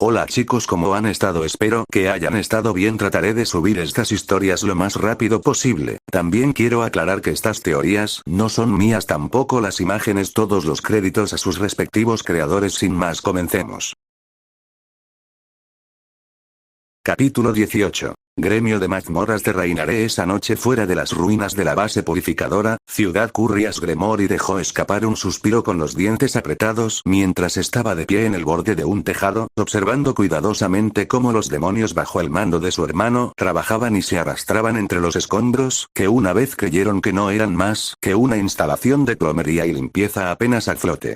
Hola chicos, ¿cómo han estado? Espero que hayan estado bien. Trataré de subir estas historias lo más rápido posible. También quiero aclarar que estas teorías no son mías, tampoco las imágenes. Todos los créditos a sus respectivos creadores. Sin más, comencemos. Capítulo 18. Gremio de mazmorras. Te reinaré esa noche fuera de las ruinas de la base purificadora, ciudad Currias. Gremory dejó escapar un suspiro con los dientes apretados mientras estaba de pie en el borde de un tejado, observando cuidadosamente cómo los demonios bajo el mando de su hermano trabajaban y se arrastraban entre los escombros, que una vez creyeron que no eran más que una instalación de plomería y limpieza apenas a flote.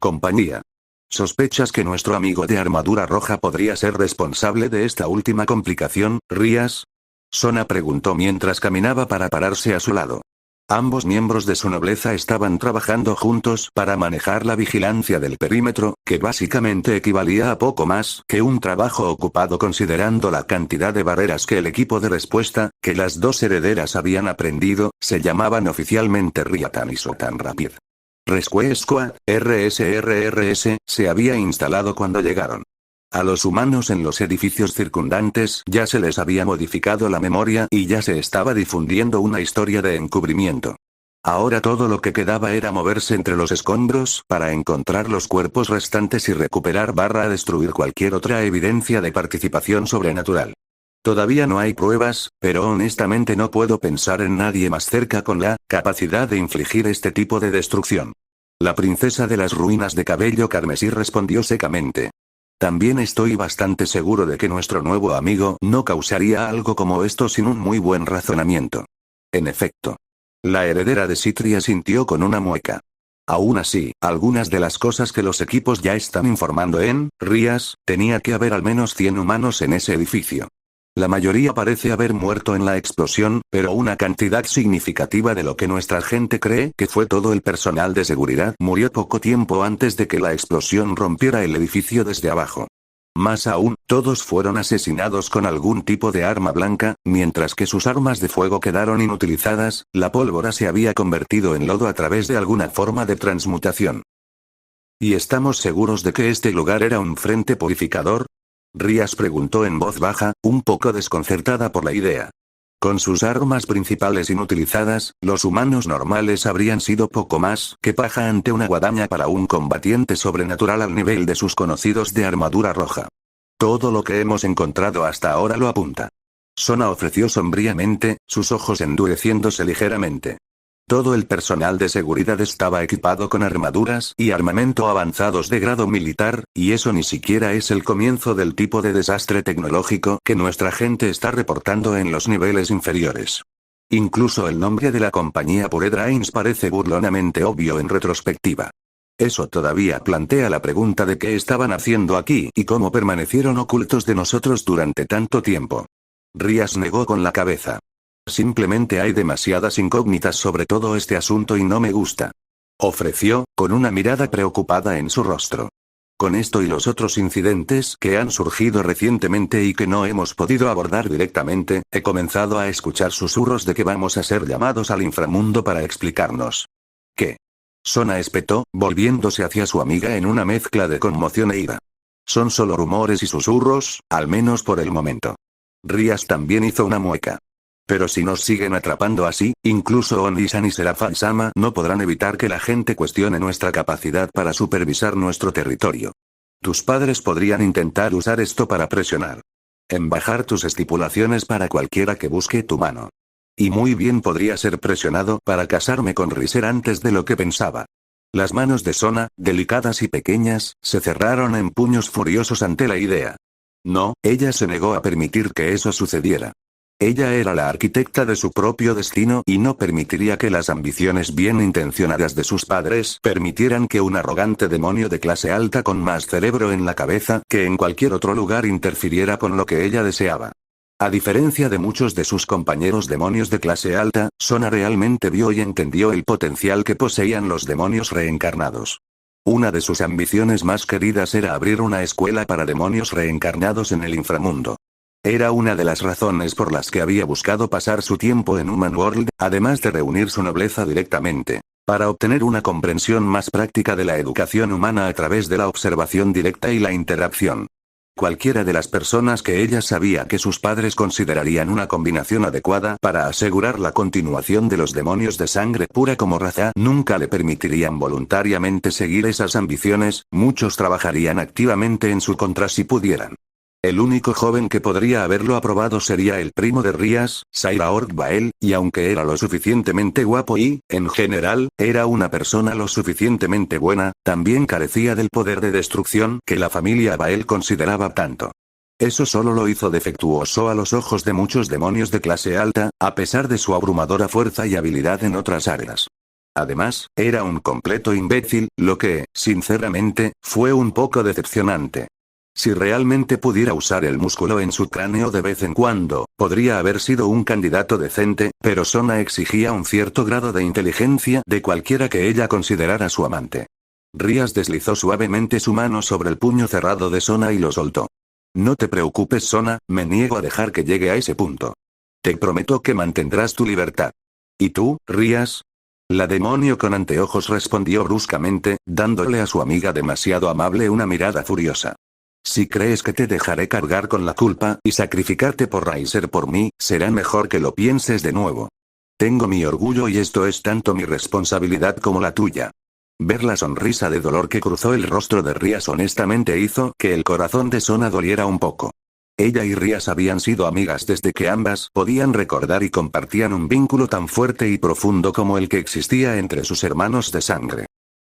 Compañía. ¿Sospechas que nuestro amigo de armadura roja podría ser responsable de esta última complicación, Rías? Sona preguntó mientras caminaba para pararse a su lado. Ambos miembros de su nobleza estaban trabajando juntos para manejar la vigilancia del perímetro, que básicamente equivalía a poco más que un trabajo ocupado considerando la cantidad de barreras que el equipo de respuesta, que las dos herederas habían aprendido, se llamaban oficialmente Riatan y Sotan Rapid. Rescue Squad, RSRRS, se había instalado cuando llegaron. A los humanos en los edificios circundantes ya se les había modificado la memoria y ya se estaba difundiendo una historia de encubrimiento. Ahora todo lo que quedaba era moverse entre los escombros para encontrar los cuerpos restantes y recuperar / destruir cualquier otra evidencia de participación sobrenatural. Todavía no hay pruebas, pero honestamente no puedo pensar en nadie más cerca con la capacidad de infligir este tipo de destrucción. La princesa de las ruinas de cabello carmesí respondió secamente. También estoy bastante seguro de que nuestro nuevo amigo no causaría algo como esto sin un muy buen razonamiento. En efecto. La heredera de Citria sintió con una mueca. Aún así, algunas de las cosas que los equipos ya están informando en Rías, tenía que haber al menos 100 humanos en ese edificio. La mayoría parece haber muerto en la explosión, pero una cantidad significativa de lo que nuestra gente cree que fue todo el personal de seguridad murió poco tiempo antes de que la explosión rompiera el edificio desde abajo. Más aún, todos fueron asesinados con algún tipo de arma blanca, mientras que sus armas de fuego quedaron inutilizadas. La pólvora se había convertido en lodo a través de alguna forma de transmutación. ¿Y estamos seguros de que este lugar era un frente purificador? Rías preguntó en voz baja, un poco desconcertada por la idea. Con sus armas principales inutilizadas, los humanos normales habrían sido poco más que paja ante una guadaña para un combatiente sobrenatural al nivel de sus conocidos de armadura roja. Todo lo que hemos encontrado hasta ahora lo apunta. Sona ofreció sombríamente, sus ojos endureciéndose ligeramente. Todo el personal de seguridad estaba equipado con armaduras y armamento avanzados de grado militar, y eso ni siquiera es el comienzo del tipo de desastre tecnológico que nuestra gente está reportando en los niveles inferiores. Incluso el nombre de la compañía Pure Drains parece burlonamente obvio en retrospectiva. Eso todavía plantea la pregunta de qué estaban haciendo aquí y cómo permanecieron ocultos de nosotros durante tanto tiempo. Rías negó con la cabeza. Simplemente hay demasiadas incógnitas sobre todo este asunto y no me gusta. Ofreció, con una mirada preocupada en su rostro. Con esto y los otros incidentes que han surgido recientemente y que no hemos podido abordar directamente, he comenzado a escuchar susurros de que vamos a ser llamados al inframundo para explicarnos. ¿Qué? Sona espetó, volviéndose hacia su amiga en una mezcla de conmoción e ira. Son solo rumores y susurros, al menos por el momento. Rías también hizo una mueca. Pero si nos siguen atrapando así, incluso Onisan y Serafal-sama no podrán evitar que la gente cuestione nuestra capacidad para supervisar nuestro territorio. Tus padres podrían intentar usar esto para presionar. En bajar tus estipulaciones para cualquiera que busque tu mano. Y muy bien podría ser presionado para casarme con Riser antes de lo que pensaba. Las manos de Sona, delicadas y pequeñas, se cerraron en puños furiosos ante la idea. No, ella se negó a permitir que eso sucediera. Ella era la arquitecta de su propio destino y no permitiría que las ambiciones bien intencionadas de sus padres permitieran que un arrogante demonio de clase alta con más cerebro en la cabeza que en cualquier otro lugar interfiriera con lo que ella deseaba. A diferencia de muchos de sus compañeros demonios de clase alta, Sona realmente vio y entendió el potencial que poseían los demonios reencarnados. Una de sus ambiciones más queridas era abrir una escuela para demonios reencarnados en el inframundo. Era una de las razones por las que había buscado pasar su tiempo en Human World, además de reunir su nobleza directamente, para obtener una comprensión más práctica de la educación humana a través de la observación directa y la interacción. Cualquiera de las personas que ella sabía que sus padres considerarían una combinación adecuada para asegurar la continuación de los demonios de sangre pura como raza nunca le permitirían voluntariamente seguir esas ambiciones, muchos trabajarían activamente en su contra si pudieran. El único joven que podría haberlo aprobado sería el primo de Rías, Sairaort Bael, y aunque era lo suficientemente guapo y, en general, era una persona lo suficientemente buena, también carecía del poder de destrucción que la familia Bael consideraba tanto. Eso solo lo hizo defectuoso a los ojos de muchos demonios de clase alta, a pesar de su abrumadora fuerza y habilidad en otras áreas. Además, era un completo imbécil, lo que, sinceramente, fue un poco decepcionante. Si realmente pudiera usar el músculo en su cráneo de vez en cuando, podría haber sido un candidato decente, pero Sona exigía un cierto grado de inteligencia de cualquiera que ella considerara su amante. Rías deslizó suavemente su mano sobre el puño cerrado de Sona y lo soltó. No te preocupes, Sona, me niego a dejar que llegue a ese punto. Te prometo que mantendrás tu libertad. ¿Y tú, Rías? La demonio con anteojos respondió bruscamente, dándole a su amiga demasiado amable una mirada furiosa. Si crees que te dejaré cargar con la culpa y sacrificarte por Raiser por mí, será mejor que lo pienses de nuevo. Tengo mi orgullo y esto es tanto mi responsabilidad como la tuya. Ver la sonrisa de dolor que cruzó el rostro de Rías honestamente hizo que el corazón de Sona doliera un poco. Ella y Rías habían sido amigas desde que ambas podían recordar y compartían un vínculo tan fuerte y profundo como el que existía entre sus hermanos de sangre.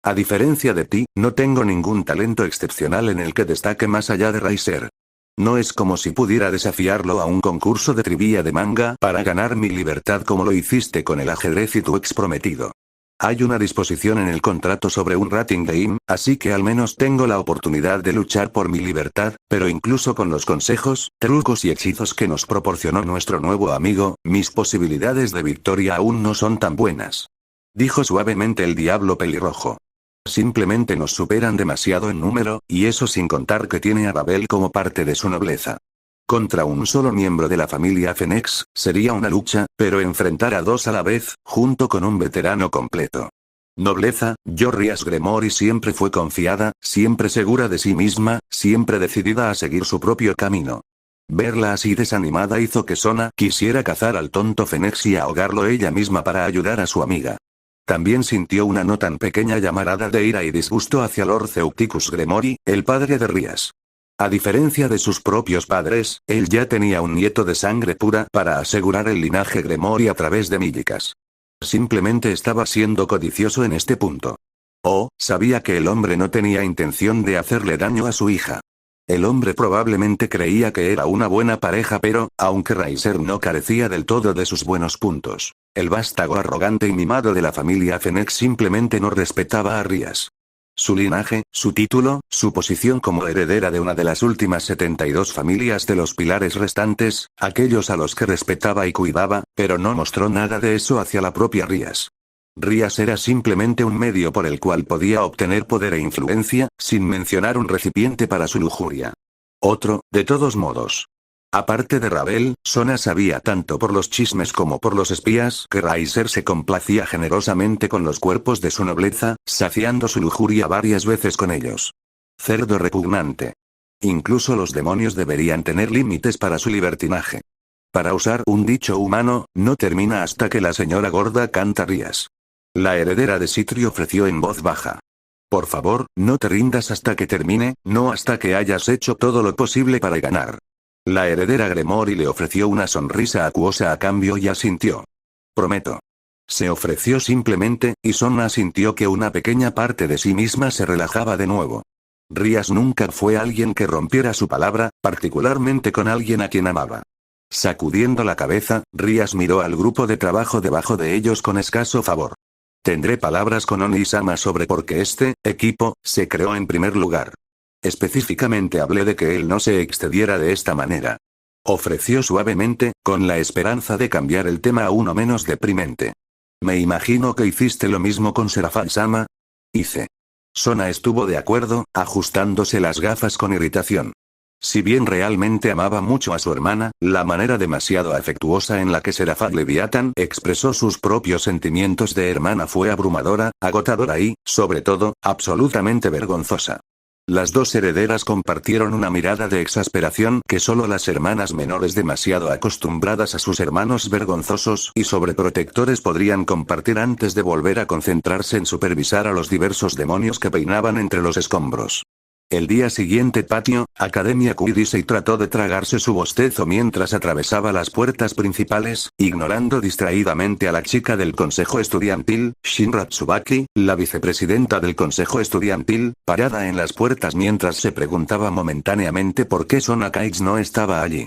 A diferencia de ti, no tengo ningún talento excepcional en el que destaque más allá de Raiser. No es como si pudiera desafiarlo a un concurso de trivia de manga para ganar mi libertad como lo hiciste con el ajedrez y tu ex prometido. Hay una disposición en el contrato sobre un rating game, así que al menos tengo la oportunidad de luchar por mi libertad, pero incluso con los consejos, trucos y hechizos que nos proporcionó nuestro nuevo amigo, mis posibilidades de victoria aún no son tan buenas. Dijo suavemente el diablo pelirrojo. Simplemente nos superan demasiado en número, y eso sin contar que tiene a Babel como parte de su nobleza. Contra un solo miembro de la familia Fenix, sería una lucha, pero enfrentar a dos a la vez, junto con un veterano completo. Nobleza, Rías Gremory siempre fue confiada, siempre segura de sí misma, siempre decidida a seguir su propio camino. Verla así desanimada hizo que Sona quisiera cazar al tonto Fenix y ahogarlo ella misma para ayudar a su amiga. También sintió una no tan pequeña llamarada de ira y disgusto hacia Lord Ceuticus Gremory, el padre de Rías. A diferencia de sus propios padres, él ya tenía un nieto de sangre pura para asegurar el linaje Gremory a través de Mílicas. Simplemente estaba siendo codicioso en este punto. Sabía que el hombre no tenía intención de hacerle daño a su hija. El hombre probablemente creía que era una buena pareja, pero, aunque Raiser no carecía del todo de sus buenos puntos, el vástago arrogante y mimado de la familia Fenix simplemente no respetaba a Rías. Su linaje, su título, su posición como heredera de una de las últimas 72 familias de los pilares restantes, aquellos a los que respetaba y cuidaba, pero no mostró nada de eso hacia la propia Rías. Rías era simplemente un medio por el cual podía obtener poder e influencia, sin mencionar un recipiente para su lujuria. De todos modos. Aparte de Rabel, Sona sabía tanto por los chismes como por los espías que Raiser se complacía generosamente con los cuerpos de su nobleza, saciando su lujuria varias veces con ellos. Cerdo repugnante. Incluso los demonios deberían tener límites para su libertinaje. Para usar un dicho humano, no termina hasta que la señora gorda canta Rías. La heredera de Sitri ofreció en voz baja. Por favor, no te rindas hasta que termine, no hasta que hayas hecho todo lo posible para ganar. La heredera Gremory le ofreció una sonrisa acuosa a cambio y asintió. Prometo. Se ofreció simplemente, y Sona sintió que una pequeña parte de sí misma se relajaba de nuevo. Rías nunca fue alguien que rompiera su palabra, particularmente con alguien a quien amaba. Sacudiendo la cabeza, Rías miró al grupo de trabajo debajo de ellos con escaso favor. Tendré palabras con Oni-sama sobre por qué este equipo se creó en primer lugar. Específicamente hablé de que él no se excediera de esta manera. Ofreció suavemente, con la esperanza de cambiar el tema a uno menos deprimente. Me imagino que hiciste lo mismo con Serafal-sama. Hice. Sona estuvo de acuerdo, ajustándose las gafas con irritación. Si bien realmente amaba mucho a su hermana, la manera demasiado afectuosa en la que Serafal Leviathan expresó sus propios sentimientos de hermana fue abrumadora, agotadora y, sobre todo, absolutamente vergonzosa. Las dos herederas compartieron una mirada de exasperación que solo las hermanas menores demasiado acostumbradas a sus hermanos vergonzosos y sobreprotectores podrían compartir antes de volver a concentrarse en supervisar a los diversos demonios que peinaban entre los escombros. El día siguiente patio, Academia Quidditch trató de tragarse su bostezo mientras atravesaba las puertas principales, ignorando distraídamente a la chica del consejo estudiantil, Shinra Tsubaki, la vicepresidenta del consejo estudiantil, parada en las puertas mientras se preguntaba momentáneamente por qué Sona Kaiz no estaba allí.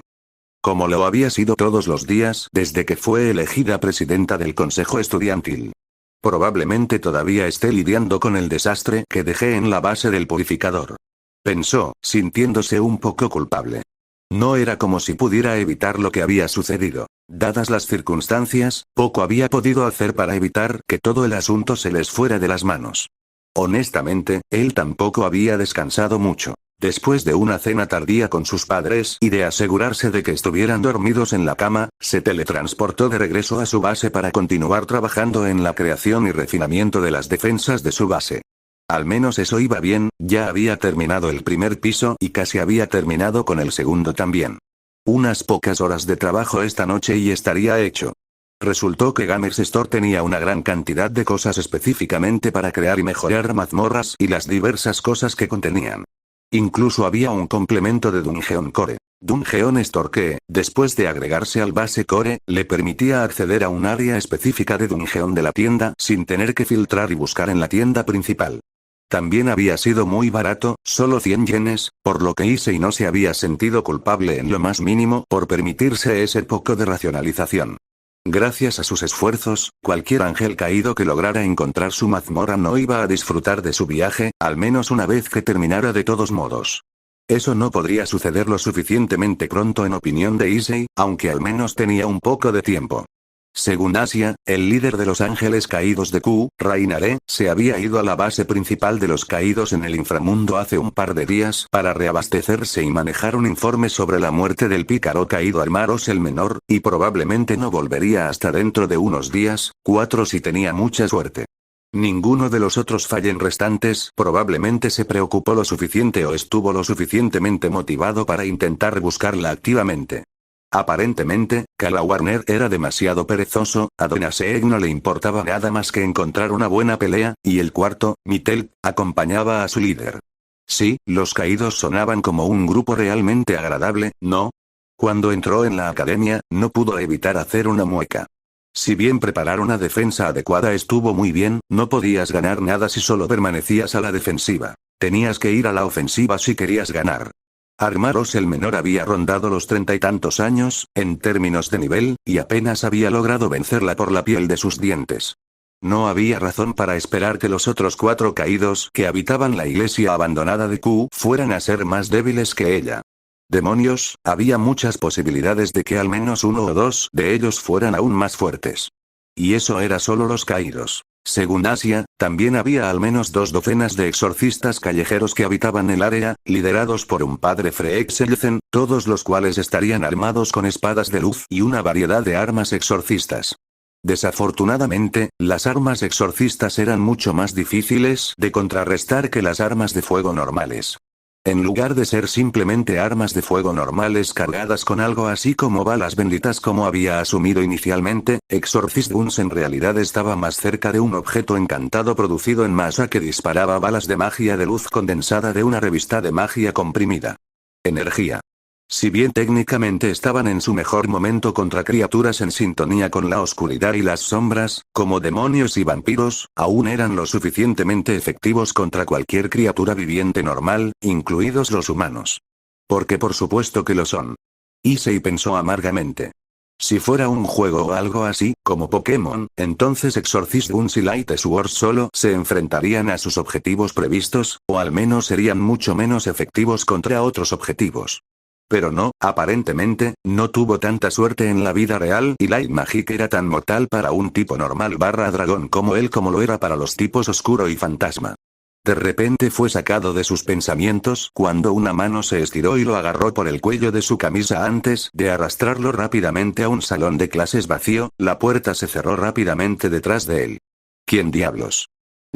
Como lo había sido todos los días desde que fue elegida presidenta del consejo estudiantil. Probablemente todavía esté lidiando con el desastre que dejé en la base del purificador. Pensó, sintiéndose un poco culpable. No era como si pudiera evitar lo que había sucedido. Dadas las circunstancias, poco había podido hacer para evitar que todo el asunto se les fuera de las manos. Honestamente, él tampoco había descansado mucho. Después de una cena tardía con sus padres y de asegurarse de que estuvieran dormidos en la cama, se teletransportó de regreso a su base para continuar trabajando en la creación y refinamiento de las defensas de su base. Al menos eso iba bien, ya había terminado el primer piso y casi había terminado con el segundo también. Unas pocas horas de trabajo esta noche y estaría hecho. Resultó que Gamers Store tenía una gran cantidad de cosas específicamente para crear y mejorar mazmorras y las diversas cosas que contenían. Incluso había un complemento de Dungeon Core. Dungeon Store que, después de agregarse al base Core, le permitía acceder a un área específica de Dungeon de la tienda sin tener que filtrar y buscar en la tienda principal. También había sido muy barato, solo 100 yenes, por lo que Issei no se había sentido culpable en lo más mínimo por permitirse ese poco de racionalización. Gracias a sus esfuerzos, cualquier ángel caído que lograra encontrar su mazmorra no iba a disfrutar de su viaje, al menos una vez que terminara de todos modos. Eso no podría suceder lo suficientemente pronto en opinión de Issei, aunque al menos tenía un poco de tiempo. Según Asia, el líder de los ángeles caídos de Q, Rainare, se había ido a la base principal de los caídos en el inframundo hace un par de días para reabastecerse y manejar un informe sobre la muerte del pícaro caído Armaros el menor, y probablemente no volvería hasta dentro de unos días, 4 si tenía mucha suerte. Ninguno de los otros Fallen restantes probablemente se preocupó lo suficiente o estuvo lo suficientemente motivado para intentar buscarla activamente. Aparentemente, Kala Warner era demasiado perezoso, a Donna Seeg no le importaba nada más que encontrar una buena pelea, y el cuarto, Mittel, acompañaba a su líder. Sí, los caídos sonaban como un grupo realmente agradable, ¿no? Cuando entró en la academia, no pudo evitar hacer una mueca. Si bien preparar una defensa adecuada estuvo muy bien, no podías ganar nada si solo permanecías a la defensiva. Tenías que ir a la ofensiva si querías ganar. Armaros el menor había rondado los 30 y tantos años, en términos de nivel, y apenas había logrado vencerla por la piel de sus dientes. No había razón para esperar que los otros 4 caídos que habitaban la iglesia abandonada de Q fueran a ser más débiles que ella. Demonios, había muchas posibilidades de que al menos 1 o 2 de ellos fueran aún más fuertes. Y eso era solo los caídos. Según Asia, también había al menos 2 docenas de exorcistas callejeros que habitaban el área, liderados por un padre Freixelzen, todos los cuales estarían armados con espadas de luz y una variedad de armas exorcistas. Desafortunadamente, las armas exorcistas eran mucho más difíciles de contrarrestar que las armas de fuego normales. En lugar de ser simplemente armas de fuego normales cargadas con algo así como balas benditas como había asumido inicialmente, Exorcist Guns en realidad estaba más cerca de un objeto encantado producido en masa que disparaba balas de magia de luz condensada de una revista de magia comprimida. Energía. Si bien técnicamente estaban en su mejor momento contra criaturas en sintonía con la oscuridad y las sombras, como demonios y vampiros, aún eran lo suficientemente efectivos contra cualquier criatura viviente normal, incluidos los humanos. Porque por supuesto que lo son. Issei pensó amargamente. Si fuera un juego o algo así, como Pokémon, entonces Exorcist Guns y Light Swords solo se enfrentarían a sus objetivos previstos, o al menos serían mucho menos efectivos contra otros objetivos. Pero no, aparentemente, no tuvo tanta suerte en la vida real y Light Magic era tan mortal para un tipo normal / dragón como él como lo era para los tipos oscuro y fantasma. De repente fue sacado de sus pensamientos cuando una mano se estiró y lo agarró por el cuello de su camisa antes de arrastrarlo rápidamente a un salón de clases vacío, la puerta se cerró rápidamente detrás de él. ¿Quién diablos?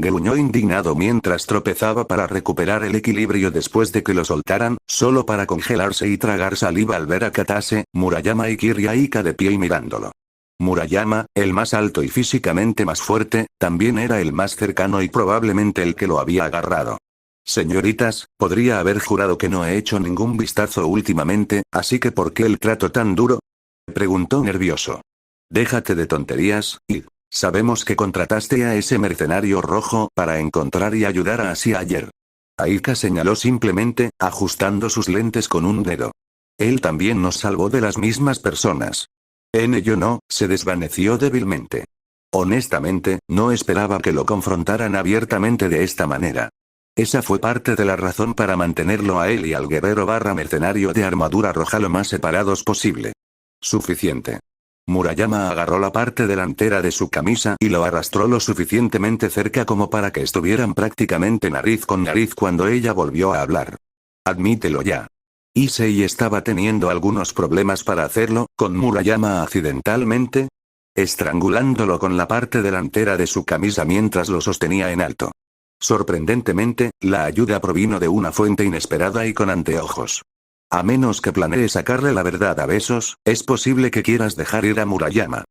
gruñó indignado mientras tropezaba para recuperar el equilibrio después de que lo soltaran, solo para congelarse y tragar saliva al ver a Katase, Murayama y Kirihiko de pie y mirándolo. Murayama, el más alto y físicamente más fuerte, también era el más cercano y probablemente el que lo había agarrado. Señoritas, podría haber jurado que no he hecho ningún vistazo últimamente, así que ¿por qué el trato tan duro? Preguntó nervioso. Déjate de tonterías, y sabemos que contrataste a ese mercenario rojo para encontrar y ayudar a Asia ayer. Aika señaló simplemente, ajustando sus lentes con un dedo. Él también nos salvó de las mismas personas. En ello no, se desvaneció débilmente. Honestamente, no esperaba que lo confrontaran abiertamente de esta manera. Esa fue parte de la razón para mantenerlo a él y al guerrero mercenario de armadura roja lo más separados posible. Suficiente. Murayama agarró la parte delantera de su camisa y lo arrastró lo suficientemente cerca como para que estuvieran prácticamente nariz con nariz cuando ella volvió a hablar. Admítelo ya. Issei estaba teniendo algunos problemas para hacerlo, con Murayama accidentalmente, estrangulándolo con la parte delantera de su camisa mientras lo sostenía en alto. Sorprendentemente, la ayuda provino de una fuente inesperada y con anteojos. A menos que planees sacarle la verdad a besos, es posible que quieras dejar ir a Murayama.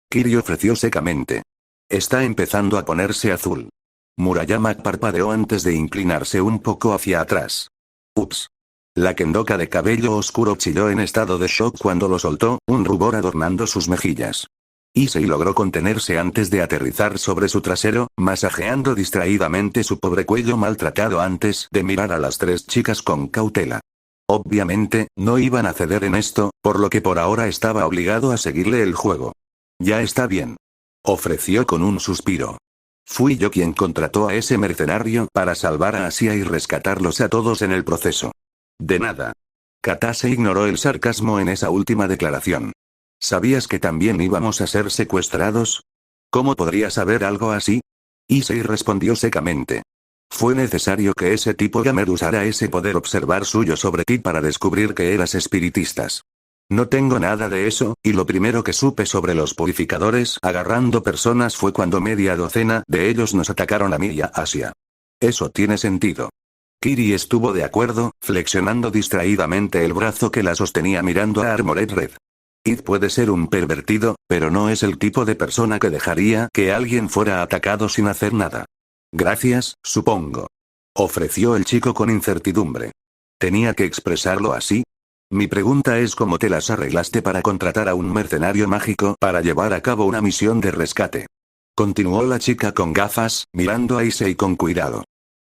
Kiri ofreció secamente. Está empezando a ponerse azul. Murayama parpadeó antes de inclinarse un poco hacia atrás. Ups. La kendoka de cabello oscuro chilló en estado de shock cuando lo soltó, un rubor adornando sus mejillas. Issei logró contenerse antes de aterrizar sobre su trasero, masajeando distraídamente su pobre cuello maltratado antes de mirar a las tres chicas con cautela. Obviamente, no iban a ceder en esto, por lo que por ahora estaba obligado a seguirle el juego. Ya está bien. Ofreció con un suspiro. Fui yo quien contrató a ese mercenario para salvar a Asia y rescatarlos a todos en el proceso. De nada. Katase ignoró el sarcasmo en esa última declaración. ¿Sabías que también íbamos a ser secuestrados? ¿Cómo podría saber algo así? Issei respondió secamente. Fue necesario que ese tipo gamer usara ese poder observar suyo sobre ti para descubrir que eras espiritistas. No tengo nada de eso, y lo primero que supe sobre los purificadores agarrando personas fue cuando media docena de ellos nos atacaron a mí y a Asia. Eso tiene sentido. Kiri estuvo de acuerdo, flexionando distraídamente el brazo que la sostenía mirando a Armored Red. Id puede ser un pervertido, pero no es el tipo de persona que dejaría que alguien fuera atacado sin hacer nada. Gracias, supongo. Ofreció el chico con incertidumbre. ¿Tenía que expresarlo así? Mi pregunta es cómo te las arreglaste para contratar a un mercenario mágico para llevar a cabo una misión de rescate. Continuó la chica con gafas, mirando a Issei con cuidado.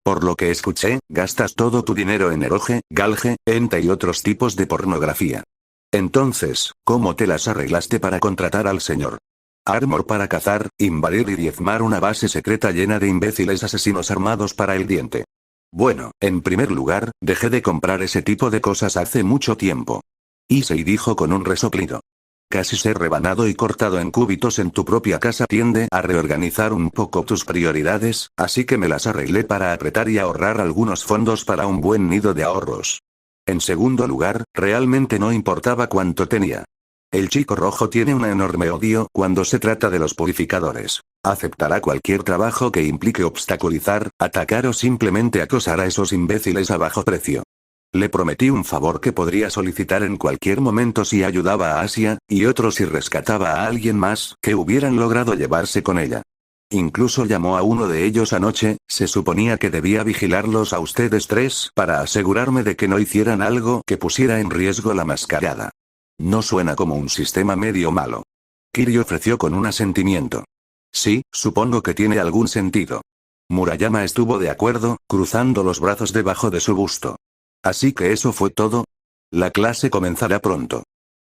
Por lo que escuché, gastas todo tu dinero en eroge, galge, ente y otros tipos de pornografía. Entonces, ¿cómo te las arreglaste para contratar al señor Armor para cazar, invadir y diezmar una base secreta llena de imbéciles asesinos armados para el diente? Bueno, en primer lugar, dejé de comprar ese tipo de cosas hace mucho tiempo. Issei dijo con un resoplido. Casi ser rebanado y cortado en cúbitos en tu propia casa tiende a reorganizar un poco tus prioridades, así que me las arreglé para apretar y ahorrar algunos fondos para un buen nido de ahorros. En segundo lugar, realmente no importaba cuánto tenía. El chico rojo tiene un enorme odio cuando se trata de los purificadores. Aceptará cualquier trabajo que implique obstaculizar, atacar o simplemente acosar a esos imbéciles a bajo precio. Le prometí un favor que podría solicitar en cualquier momento si ayudaba a Asia, y otro si rescataba a alguien más que hubieran logrado llevarse con ella. Incluso llamó a uno de ellos anoche, se suponía que debía vigilarlos a ustedes tres para asegurarme de que no hicieran algo que pusiera en riesgo la mascarada. No suena como un sistema medio malo. Kiri ofreció con un asentimiento. Sí, supongo que tiene algún sentido. Murayama estuvo de acuerdo, cruzando los brazos debajo de su busto. Así que eso fue todo. ¿La clase comenzará pronto?,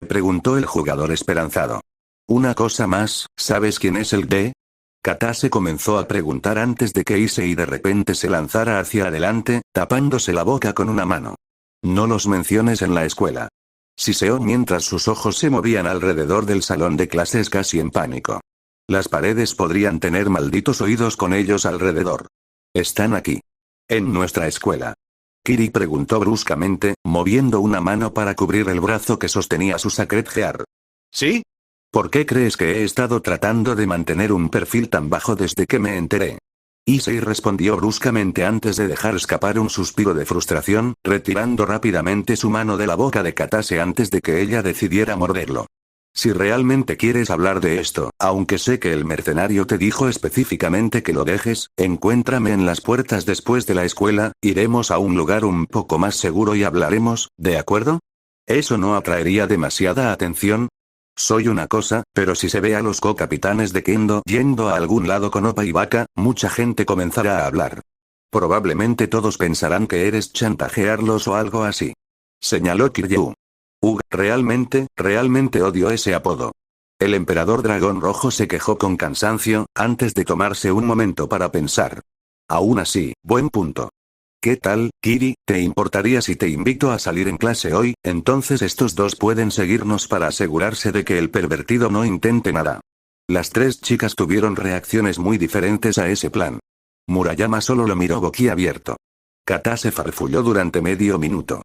preguntó el jugador esperanzado. Una cosa más, ¿sabes quién es el D? Katase comenzó a preguntar antes de que Issei de repente se lanzara hacia adelante, tapándose la boca con una mano. No los menciones en la escuela. Siseó mientras sus ojos se movían alrededor del salón de clases casi en pánico. Las paredes podrían tener malditos oídos con ellos alrededor. Están aquí. En nuestra escuela. Kiri preguntó bruscamente, moviendo una mano para cubrir el brazo que sostenía su Sacred Gear. ¿Sí? ¿Por qué crees que he estado tratando de mantener un perfil tan bajo desde que me enteré? Issei respondió bruscamente antes de dejar escapar un suspiro de frustración, retirando rápidamente su mano de la boca de Katase antes de que ella decidiera morderlo. Si realmente quieres hablar de esto, aunque sé que el mercenario te dijo específicamente que lo dejes, encuéntrame en las puertas después de la escuela, iremos a un lugar un poco más seguro y hablaremos, ¿de acuerdo? ¿Eso no atraería demasiada atención? Soy una cosa, pero si se ve a los co-capitanes de Kendo yendo a algún lado con Oppa y Baka, mucha gente comenzará a hablar. Probablemente todos pensarán que eres chantajearlos o algo así. Señaló Kiryu. Realmente odio ese apodo. El emperador dragón rojo se quejó con cansancio, antes de tomarse un momento para pensar. Aún así, buen punto. ¿Qué tal, Kiri? ¿Te importaría si te invito a salir en clase hoy? Entonces estos dos pueden seguirnos para asegurarse de que el pervertido no intente nada. Las tres chicas tuvieron reacciones muy diferentes a ese plan. Murayama solo lo miró boquiabierto. Katase farfulló durante medio minuto.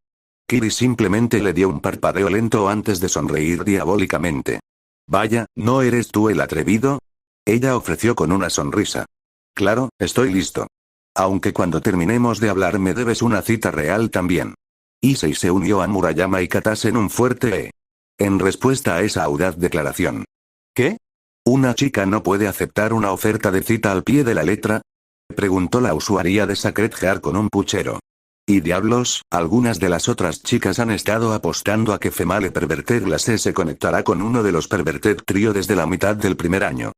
Kiri simplemente le dio un parpadeo lento antes de sonreír diabólicamente. Vaya, ¿no eres tú el atrevido? Ella ofreció con una sonrisa. Claro, estoy listo. Aunque cuando terminemos de hablar me debes una cita real también. Issei se unió a Murayama y Katase en un fuerte en respuesta a esa audaz declaración. ¿Qué? ¿Una chica no puede aceptar una oferta de cita al pie de la letra? Preguntó la usuaria de Sacred Heart con un puchero. Y diablos, algunas de las otras chicas han estado apostando a que Female Perverted Class se conectará con uno de los Perverted Trio desde la mitad del primer año.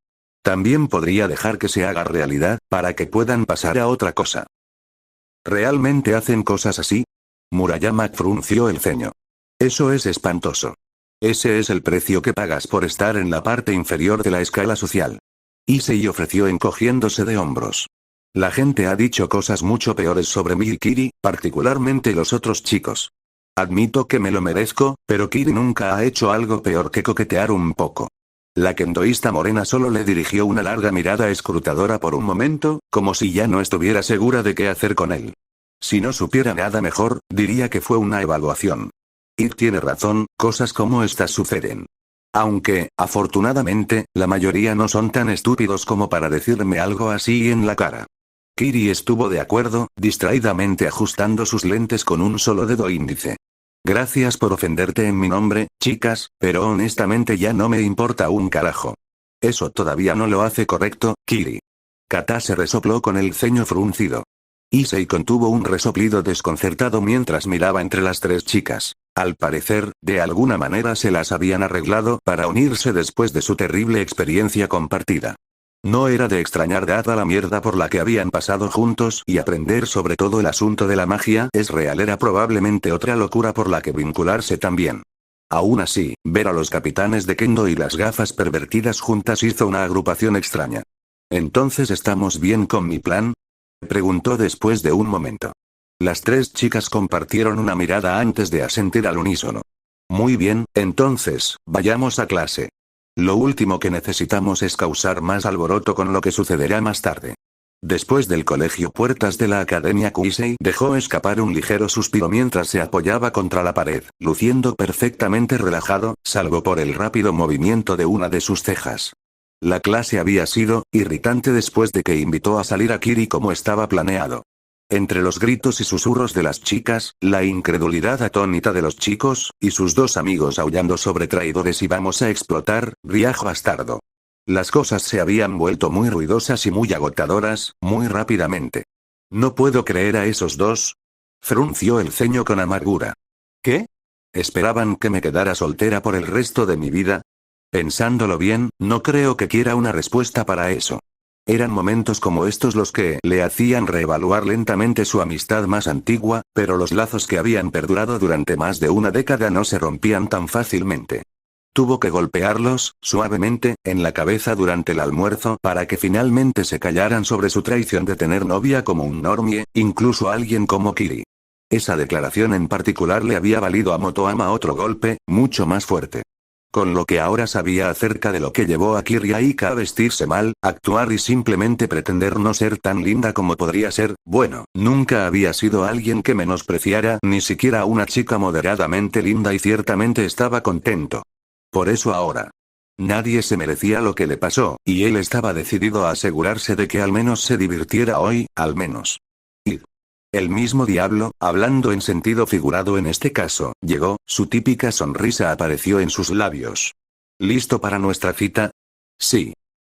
También podría dejar que se haga realidad, para que puedan pasar a otra cosa. ¿Realmente hacen cosas así? Murayama frunció el ceño. Eso es espantoso. Ese es el precio que pagas por estar en la parte inferior de la escala social. Issei ofreció encogiéndose de hombros. La gente ha dicho cosas mucho peores sobre mí y Kiri, particularmente los otros chicos. Admito que me lo merezco, pero Kiri nunca ha hecho algo peor que coquetear un poco. La kendoísta morena solo le dirigió una larga mirada escrutadora por un momento, como si ya no estuviera segura de qué hacer con él. Si no supiera nada mejor, diría que fue una evaluación. Y tiene razón, cosas como estas suceden. Aunque, afortunadamente, la mayoría no son tan estúpidos como para decirme algo así en la cara. Kiri estuvo de acuerdo, distraídamente ajustando sus lentes con un solo dedo índice. Gracias por ofenderte en mi nombre, chicas, pero honestamente ya no me importa un carajo. Eso todavía no lo hace correcto, Kiri. Katase resopló con el ceño fruncido. Issei contuvo un resoplido desconcertado mientras miraba entre las tres chicas. Al parecer, de alguna manera se las habían arreglado para unirse después de su terrible experiencia compartida. No era de extrañar dada la mierda por la que habían pasado juntos y aprender sobre todo el asunto de la magia es real era probablemente otra locura por la que vincularse también. Aún así, ver a los capitanes de Kendo y las gafas pervertidas juntas hizo una agrupación extraña. ¿Entonces estamos bien con mi plan? Preguntó después de un momento. Las tres chicas compartieron una mirada antes de asentir al unísono. Muy bien, entonces, vayamos a clase. Lo último que necesitamos es causar más alboroto con lo que sucederá más tarde. Después del colegio puertas de la academia Kuisei dejó escapar un ligero suspiro mientras se apoyaba contra la pared, luciendo perfectamente relajado, salvo por el rápido movimiento de una de sus cejas. La clase había sido irritante después de que invitó a salir a Kiri como estaba planeado. Entre los gritos y susurros de las chicas, la incredulidad atónita de los chicos, y sus dos amigos aullando sobre traidores y vamos a explotar, riajo bastardo. Las cosas se habían vuelto muy ruidosas y muy agotadoras, muy rápidamente. No puedo creer a esos dos. Frunció el ceño con amargura. ¿Qué? ¿Esperaban que me quedara soltera por el resto de mi vida? Pensándolo bien, no creo que quiera una respuesta para eso. Eran momentos como estos los que le hacían reevaluar lentamente su amistad más antigua, pero los lazos que habían perdurado durante más de una década no se rompían tan fácilmente. Tuvo que golpearlos, suavemente, en la cabeza durante el almuerzo para que finalmente se callaran sobre su traición de tener novia como un normie, incluso alguien como Kiri. Esa declaración en particular le había valido a Motoama otro golpe, mucho más fuerte. Con lo que ahora sabía acerca de lo que llevó a Kiri Aika a vestirse mal, actuar y simplemente pretender no ser tan linda como podría ser, bueno, nunca había sido alguien que menospreciara ni siquiera a una chica moderadamente linda y ciertamente estaba contento. Por eso ahora. Nadie se merecía lo que le pasó, y él estaba decidido a asegurarse de que al menos se divirtiera hoy, al menos. Y el mismo diablo, hablando en sentido figurado en este caso, llegó, su típica sonrisa apareció en sus labios. ¿Listo para nuestra cita? Sí.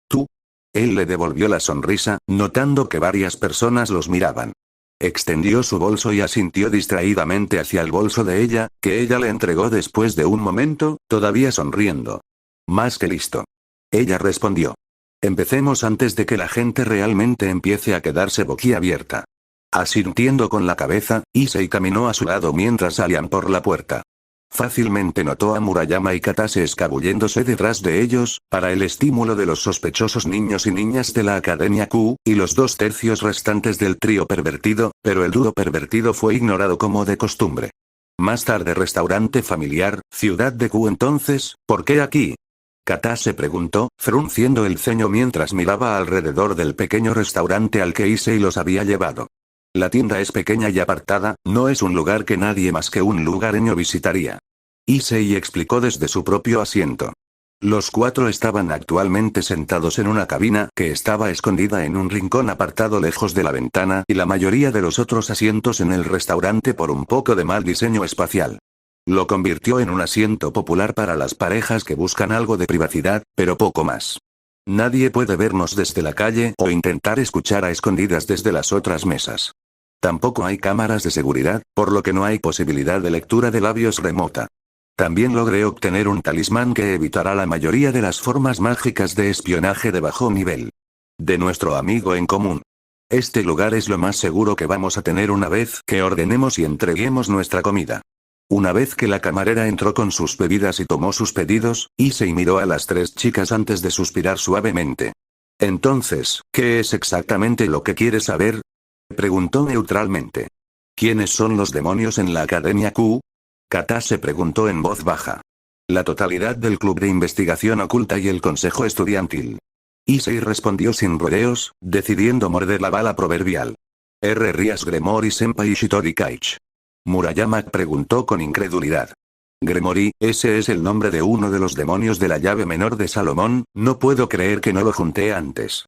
¿Tú? Él le devolvió la sonrisa, notando que varias personas los miraban. Extendió su bolso y asintió distraídamente hacia el bolso de ella, que ella le entregó después de un momento, todavía sonriendo. Más que listo. Ella respondió. Empecemos antes de que la gente realmente empiece a quedarse boquiabierta. Asintiendo con la cabeza, Issei caminó a su lado mientras salían por la puerta. Fácilmente notó a Murayama y Katase escabulléndose detrás de ellos, para el estímulo de los sospechosos niños y niñas de la Academia Q, y los 2/3 restantes del trío pervertido, pero el dúo pervertido fue ignorado como de costumbre. Más tarde restaurante familiar, ciudad de Q. Entonces, ¿por qué aquí? Katase preguntó, frunciendo el ceño mientras miraba alrededor del pequeño restaurante al que Issei los había llevado. La tienda es pequeña y apartada, no es un lugar que nadie más que un lugareño visitaría. Issei explicó desde su propio asiento. Los 4 estaban actualmente sentados en una cabina que estaba escondida en un rincón apartado lejos de la ventana y la mayoría de los otros asientos en el restaurante por un poco de mal diseño espacial. Lo convirtió en un asiento popular para las parejas que buscan algo de privacidad, pero poco más. Nadie puede vernos desde la calle o intentar escuchar a escondidas desde las otras mesas. Tampoco hay cámaras de seguridad, por lo que no hay posibilidad de lectura de labios remota. También logré obtener un talismán que evitará la mayoría de las formas mágicas de espionaje de bajo nivel. De nuestro amigo en común. Este lugar es lo más seguro que vamos a tener una vez que ordenemos y entreguemos nuestra comida. Una vez que la camarera entró con sus bebidas y tomó sus pedidos, Issei miró a las 3 chicas antes de suspirar suavemente. Entonces, ¿qué es exactamente lo que quieres saber? Preguntó neutralmente. ¿Quiénes son los demonios en la Academia Q? Katase preguntó en voz baja. La totalidad del club de investigación oculta y el consejo estudiantil. Issei respondió sin rodeos, decidiendo morder la bala proverbial. R. Rias Gremory Senpai y Shitori Kaichi. Murayama preguntó con incredulidad. Gremory, ese es el nombre de uno de los demonios de la llave menor de Salomón, no puedo creer que no lo junté antes.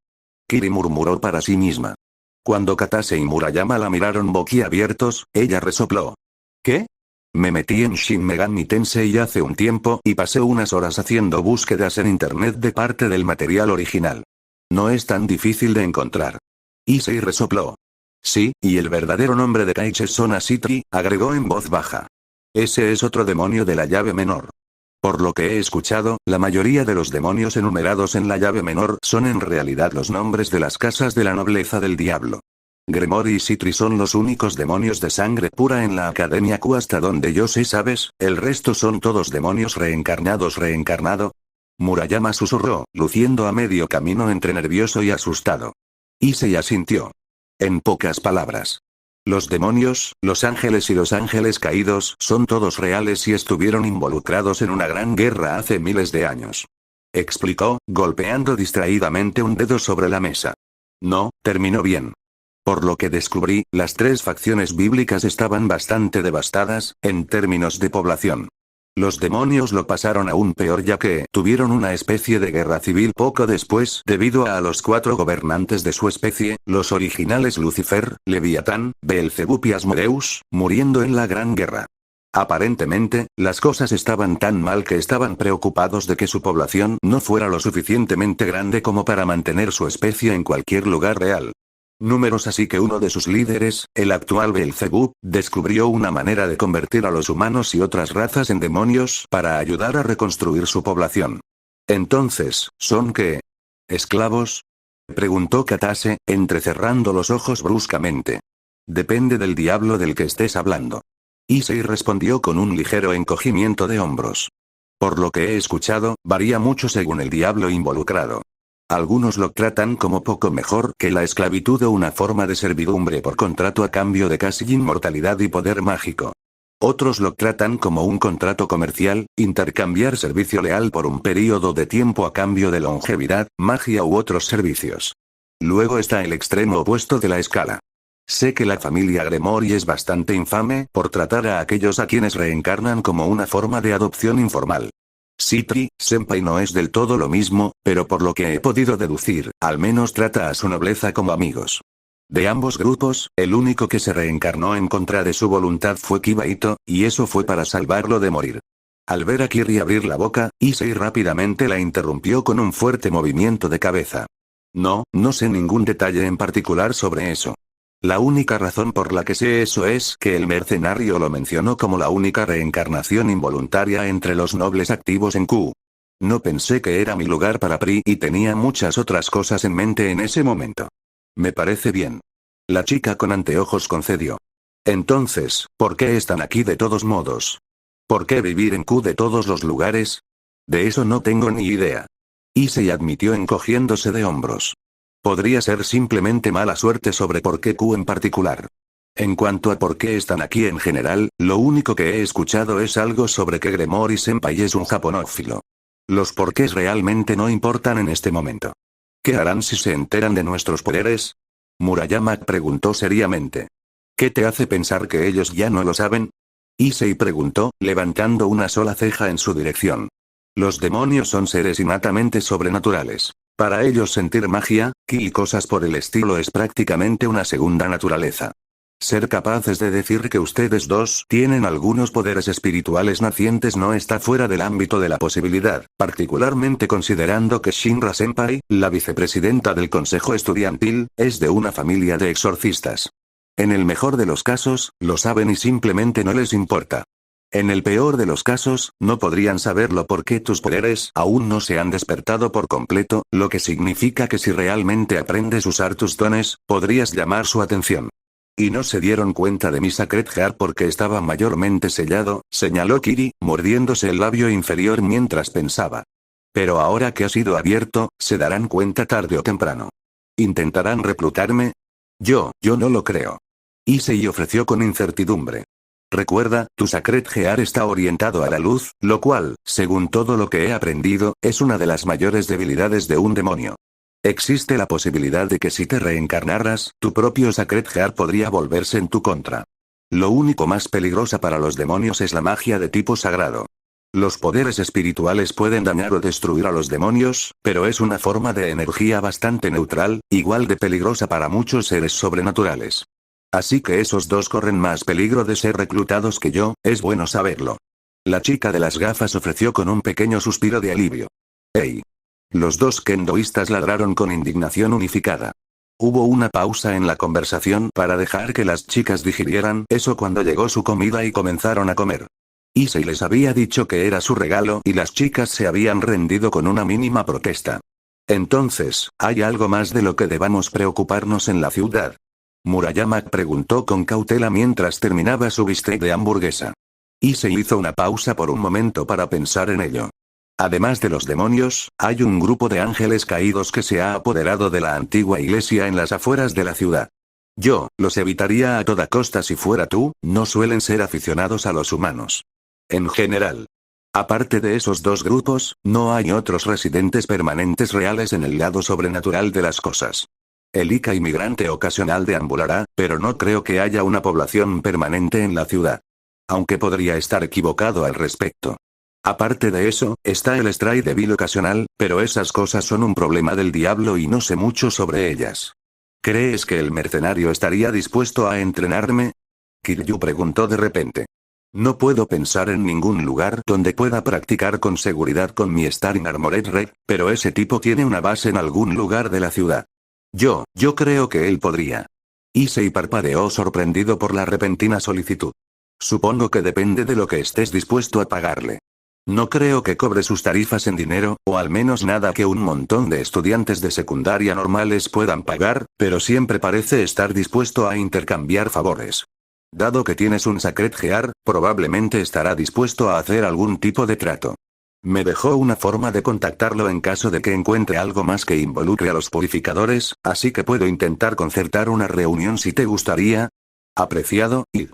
Kiri murmuró para sí misma. Cuando Katase y Murayama la miraron boquiabiertos, ella resopló. ¿Qué? Me metí en Shin Megami Tensei hace un tiempo y pasé unas horas haciendo búsquedas en internet de parte del material original. No es tan difícil de encontrar. Issei resopló. Sí, y el verdadero nombre de Kaichi es Sona Sitri, agregó en voz baja. Ese es otro demonio de la llave menor. Por lo que he escuchado, la mayoría de los demonios enumerados en la llave menor son en realidad los nombres de las casas de la nobleza del diablo. Gremory y Sitri son los únicos demonios de sangre pura en la Academia Q hasta donde yo sé, ¿sabes? El resto son todos demonios reencarnado. Murayama susurró, luciendo a medio camino entre nervioso y asustado. Issei asintió. En pocas palabras. Los demonios, los ángeles y los ángeles caídos son todos reales y estuvieron involucrados en una gran guerra hace miles de años. Explicó, golpeando distraídamente un dedo sobre la mesa. No, terminó bien. Por lo que descubrí, las 3 facciones bíblicas estaban bastante devastadas, en términos de población. Los demonios lo pasaron aún peor ya que tuvieron una especie de guerra civil poco después debido a los 4 gobernantes de su especie, los originales Lucifer, Leviatán, Beelzebub y Asmodeus, muriendo en la Gran Guerra. Aparentemente, las cosas estaban tan mal que estaban preocupados de que su población no fuera lo suficientemente grande como para mantener su especie en cualquier lugar real. Números así que uno de sus líderes, el actual Beelzebub, descubrió una manera de convertir a los humanos y otras razas en demonios para ayudar a reconstruir su población. Entonces, ¿son qué? ¿Esclavos? Preguntó Katase, entrecerrando los ojos bruscamente. Depende del diablo del que estés hablando. Issei respondió con un ligero encogimiento de hombros. Por lo que he escuchado, varía mucho según el diablo involucrado. Algunos lo tratan como poco mejor que la esclavitud o una forma de servidumbre por contrato a cambio de casi inmortalidad y poder mágico. Otros lo tratan como un contrato comercial, intercambiar servicio leal por un período de tiempo a cambio de longevidad, magia u otros servicios. Luego está el extremo opuesto de la escala. Sé que la familia Gremory es bastante infame por tratar a aquellos a quienes reencarnan como una forma de adopción informal. Citri, senpai no es del todo lo mismo, pero por lo que he podido deducir, al menos trata a su nobleza como amigos. De ambos grupos, el único que se reencarnó en contra de su voluntad fue Kibaito, y eso fue para salvarlo de morir. Al ver a Kiri abrir la boca, Issei rápidamente la interrumpió con un fuerte movimiento de cabeza. No sé ningún detalle en particular sobre eso. La única razón por la que sé eso es que el mercenario lo mencionó como la única reencarnación involuntaria entre los nobles activos en Q. No pensé que era mi lugar para Pri y tenía muchas otras cosas en mente en ese momento. Me parece bien. La chica con anteojos concedió. Entonces, ¿por qué están aquí de todos modos? ¿Por qué vivir en Q de todos los lugares? De eso no tengo ni idea. Issei admitió encogiéndose de hombros. Podría ser simplemente mala suerte sobre por qué Q en particular. En cuanto a por qué están aquí en general, lo único que he escuchado es algo sobre que Gremory Senpai es un japonófilo. Los porqués realmente no importan en este momento. ¿Qué harán si se enteran de nuestros poderes? Murayama preguntó seriamente. ¿Qué te hace pensar que ellos ya no lo saben? Issei preguntó, levantando una sola ceja en su dirección. Los demonios son seres innatamente sobrenaturales. Para ellos sentir magia, ki y cosas por el estilo es prácticamente una segunda naturaleza. Ser capaces de decir que ustedes dos tienen algunos poderes espirituales nacientes no está fuera del ámbito de la posibilidad, particularmente considerando que Shinra Senpai, la vicepresidenta del consejo estudiantil, es de una familia de exorcistas. En el mejor de los casos, lo saben y simplemente no les importa. En el peor de los casos, no podrían saberlo porque tus poderes aún no se han despertado por completo, lo que significa que si realmente aprendes a usar tus dones, podrías llamar su atención. Y no se dieron cuenta de mi Sacred Heart porque estaba mayormente sellado, señaló Kiri, mordiéndose el labio inferior mientras pensaba. Pero ahora que ha sido abierto, se darán cuenta tarde o temprano. ¿Intentarán reclutarme? Yo no lo creo. Issei ofreció con incertidumbre. Recuerda, tu Sacred Heart está orientado a la luz, lo cual, según todo lo que he aprendido, es una de las mayores debilidades de un demonio. Existe la posibilidad de que si te reencarnaras, tu propio Sacred Heart podría volverse en tu contra. Lo único más peligrosa para los demonios es la magia de tipo sagrado. Los poderes espirituales pueden dañar o destruir a los demonios, pero es una forma de energía bastante neutral, igual de peligrosa para muchos seres sobrenaturales. Así que esos dos corren más peligro de ser reclutados que yo, es bueno saberlo. La chica de las gafas ofreció con un pequeño suspiro de alivio. ¡Ey! Los dos kendoístas ladraron con indignación unificada. Hubo una pausa en la conversación para dejar que las chicas digirieran eso cuando llegó su comida y comenzaron a comer. Issei les había dicho que era su regalo y las chicas se habían rendido con una mínima protesta. Entonces, ¿hay algo más de lo que debamos preocuparnos en la ciudad? Murayama preguntó con cautela mientras terminaba su bistec de hamburguesa. Issei hizo una pausa por un momento para pensar en ello. Además de los demonios, hay un grupo de ángeles caídos que se ha apoderado de la antigua iglesia en las afueras de la ciudad. Yo los evitaría a toda costa si fuera tú, no suelen ser aficionados a los humanos. En general. Aparte de esos dos grupos, no hay otros residentes permanentes reales en el lado sobrenatural de las cosas. El Ika inmigrante ocasional deambulará, pero no creo que haya una población permanente en la ciudad. Aunque podría estar equivocado al respecto. Aparte de eso, está el Stray débil ocasional, pero esas cosas son un problema del diablo y no sé mucho sobre ellas. ¿Crees que el mercenario estaría dispuesto a entrenarme? Kiryu preguntó de repente. No puedo pensar en ningún lugar donde pueda practicar con seguridad con mi Starring Armored Red, pero ese tipo tiene una base en algún lugar de la ciudad. Yo creo que él podría. Issei parpadeó sorprendido por la repentina solicitud. Supongo que depende de lo que estés dispuesto a pagarle. No creo que cobre sus tarifas en dinero, o al menos nada que un montón de estudiantes de secundaria normales puedan pagar, pero siempre parece estar dispuesto a intercambiar favores. Dado que tienes un Sacred Heart, probablemente estará dispuesto a hacer algún tipo de trato. Me dejó una forma de contactarlo en caso de que encuentre algo más que involucre a los purificadores, así que puedo intentar concertar una reunión si te gustaría. Apreciado, y...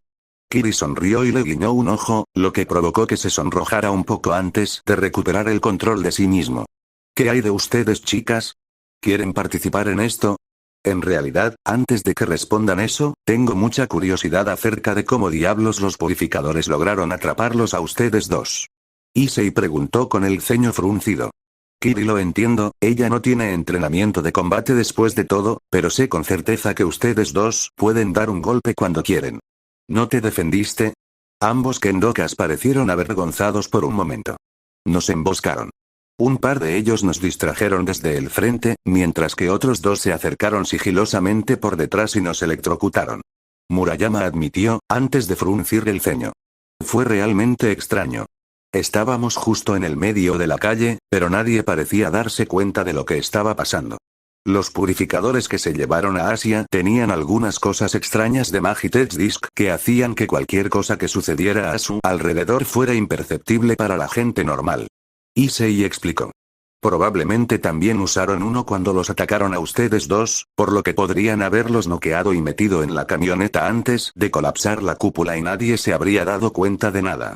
Kiri sonrió y le guiñó un ojo, lo que provocó que se sonrojara un poco antes de recuperar el control de sí mismo. ¿Qué hay de ustedes, chicas? ¿Quieren participar en esto? En realidad, antes de que respondan eso, tengo mucha curiosidad acerca de cómo diablos los purificadores lograron atraparlos a ustedes dos. Issei preguntó con el ceño fruncido. Kiri, lo entiendo, ella no tiene entrenamiento de combate después de todo, pero sé con certeza que ustedes dos pueden dar un golpe cuando quieren. ¿No te defendiste? Ambos kendokas parecieron avergonzados por un momento. Nos emboscaron. Un par de ellos nos distrajeron desde el frente, mientras que otros dos se acercaron sigilosamente por detrás y nos electrocutaron. Murayama admitió, antes de fruncir el ceño. Fue realmente extraño. Estábamos justo en el medio de la calle, pero nadie parecía darse cuenta de lo que estaba pasando. Los purificadores que se llevaron a Asia tenían algunas cosas extrañas de Magitech Disc que hacían que cualquier cosa que sucediera a su alrededor fuera imperceptible para la gente normal. Issei explicó. Probablemente también usaron uno cuando los atacaron a ustedes dos, por lo que podrían haberlos noqueado y metido en la camioneta antes de colapsar la cúpula y nadie se habría dado cuenta de nada.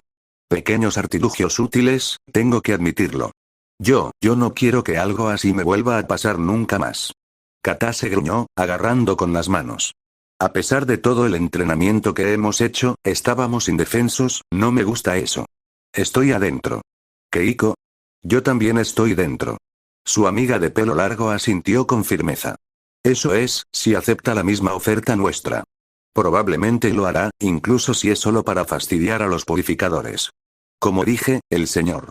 Pequeños artilugios útiles, tengo que admitirlo. Yo no quiero que algo así me vuelva a pasar nunca más. Katase gruñó, agarrando con las manos. A pesar de todo el entrenamiento que hemos hecho, estábamos indefensos, no me gusta eso. Estoy adentro. ¿Keiko? Yo también estoy dentro. Su amiga de pelo largo asintió con firmeza. Eso es, si acepta la misma oferta nuestra. Probablemente lo hará, incluso si es solo para fastidiar a los purificadores. Como dije, el señor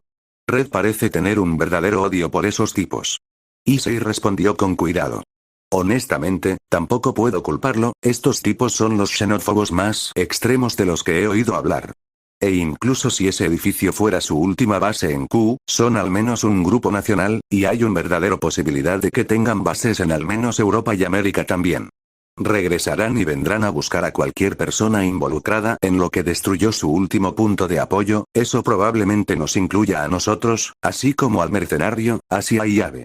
Red parece tener un verdadero odio por esos tipos. Issei respondió con cuidado. Honestamente, tampoco puedo culparlo, estos tipos son los xenófobos más extremos de los que he oído hablar. E incluso si ese edificio fuera su última base en Q, son al menos un grupo nacional, y hay una verdadera posibilidad de que tengan bases en al menos Europa y América también. Regresarán y vendrán a buscar a cualquier persona involucrada en lo que destruyó su último punto de apoyo, eso probablemente nos incluya a nosotros, así como al mercenario, Asia y Abe.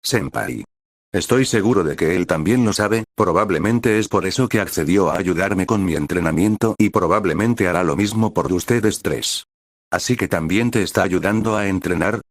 Senpai. Estoy seguro de que él también lo sabe, probablemente es por eso que accedió a ayudarme con mi entrenamiento y probablemente hará lo mismo por ustedes tres. ¿Así que también te está ayudando a entrenar?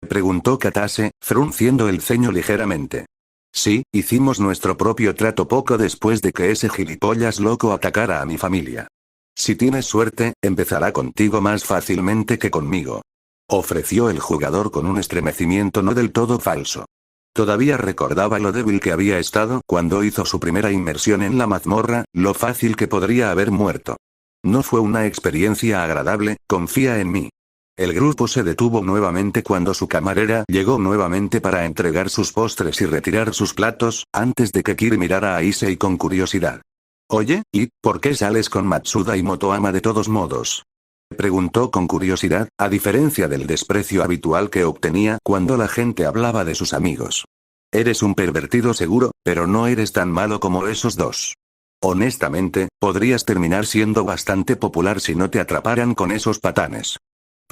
Preguntó Katase, frunciendo el ceño ligeramente. Sí, hicimos nuestro propio trato poco después de que ese gilipollas loco atacara a mi familia. Si tienes suerte, empezará contigo más fácilmente que conmigo. Ofreció el jugador con un estremecimiento no del todo falso. Todavía recordaba lo débil que había estado cuando hizo su primera inmersión en la mazmorra, lo fácil que podría haber muerto. No fue una experiencia agradable, confía en mí. El grupo se detuvo nuevamente cuando su camarera llegó nuevamente para entregar sus postres y retirar sus platos, antes de que Kiri mirara a Issei con curiosidad. Oye, ¿y por qué sales con Matsuda y Motoama de todos modos? Preguntó con curiosidad, a diferencia del desprecio habitual que obtenía cuando la gente hablaba de sus amigos. Eres un pervertido seguro, pero no eres tan malo como esos dos. Honestamente, podrías terminar siendo bastante popular si no te atraparan con esos patanes.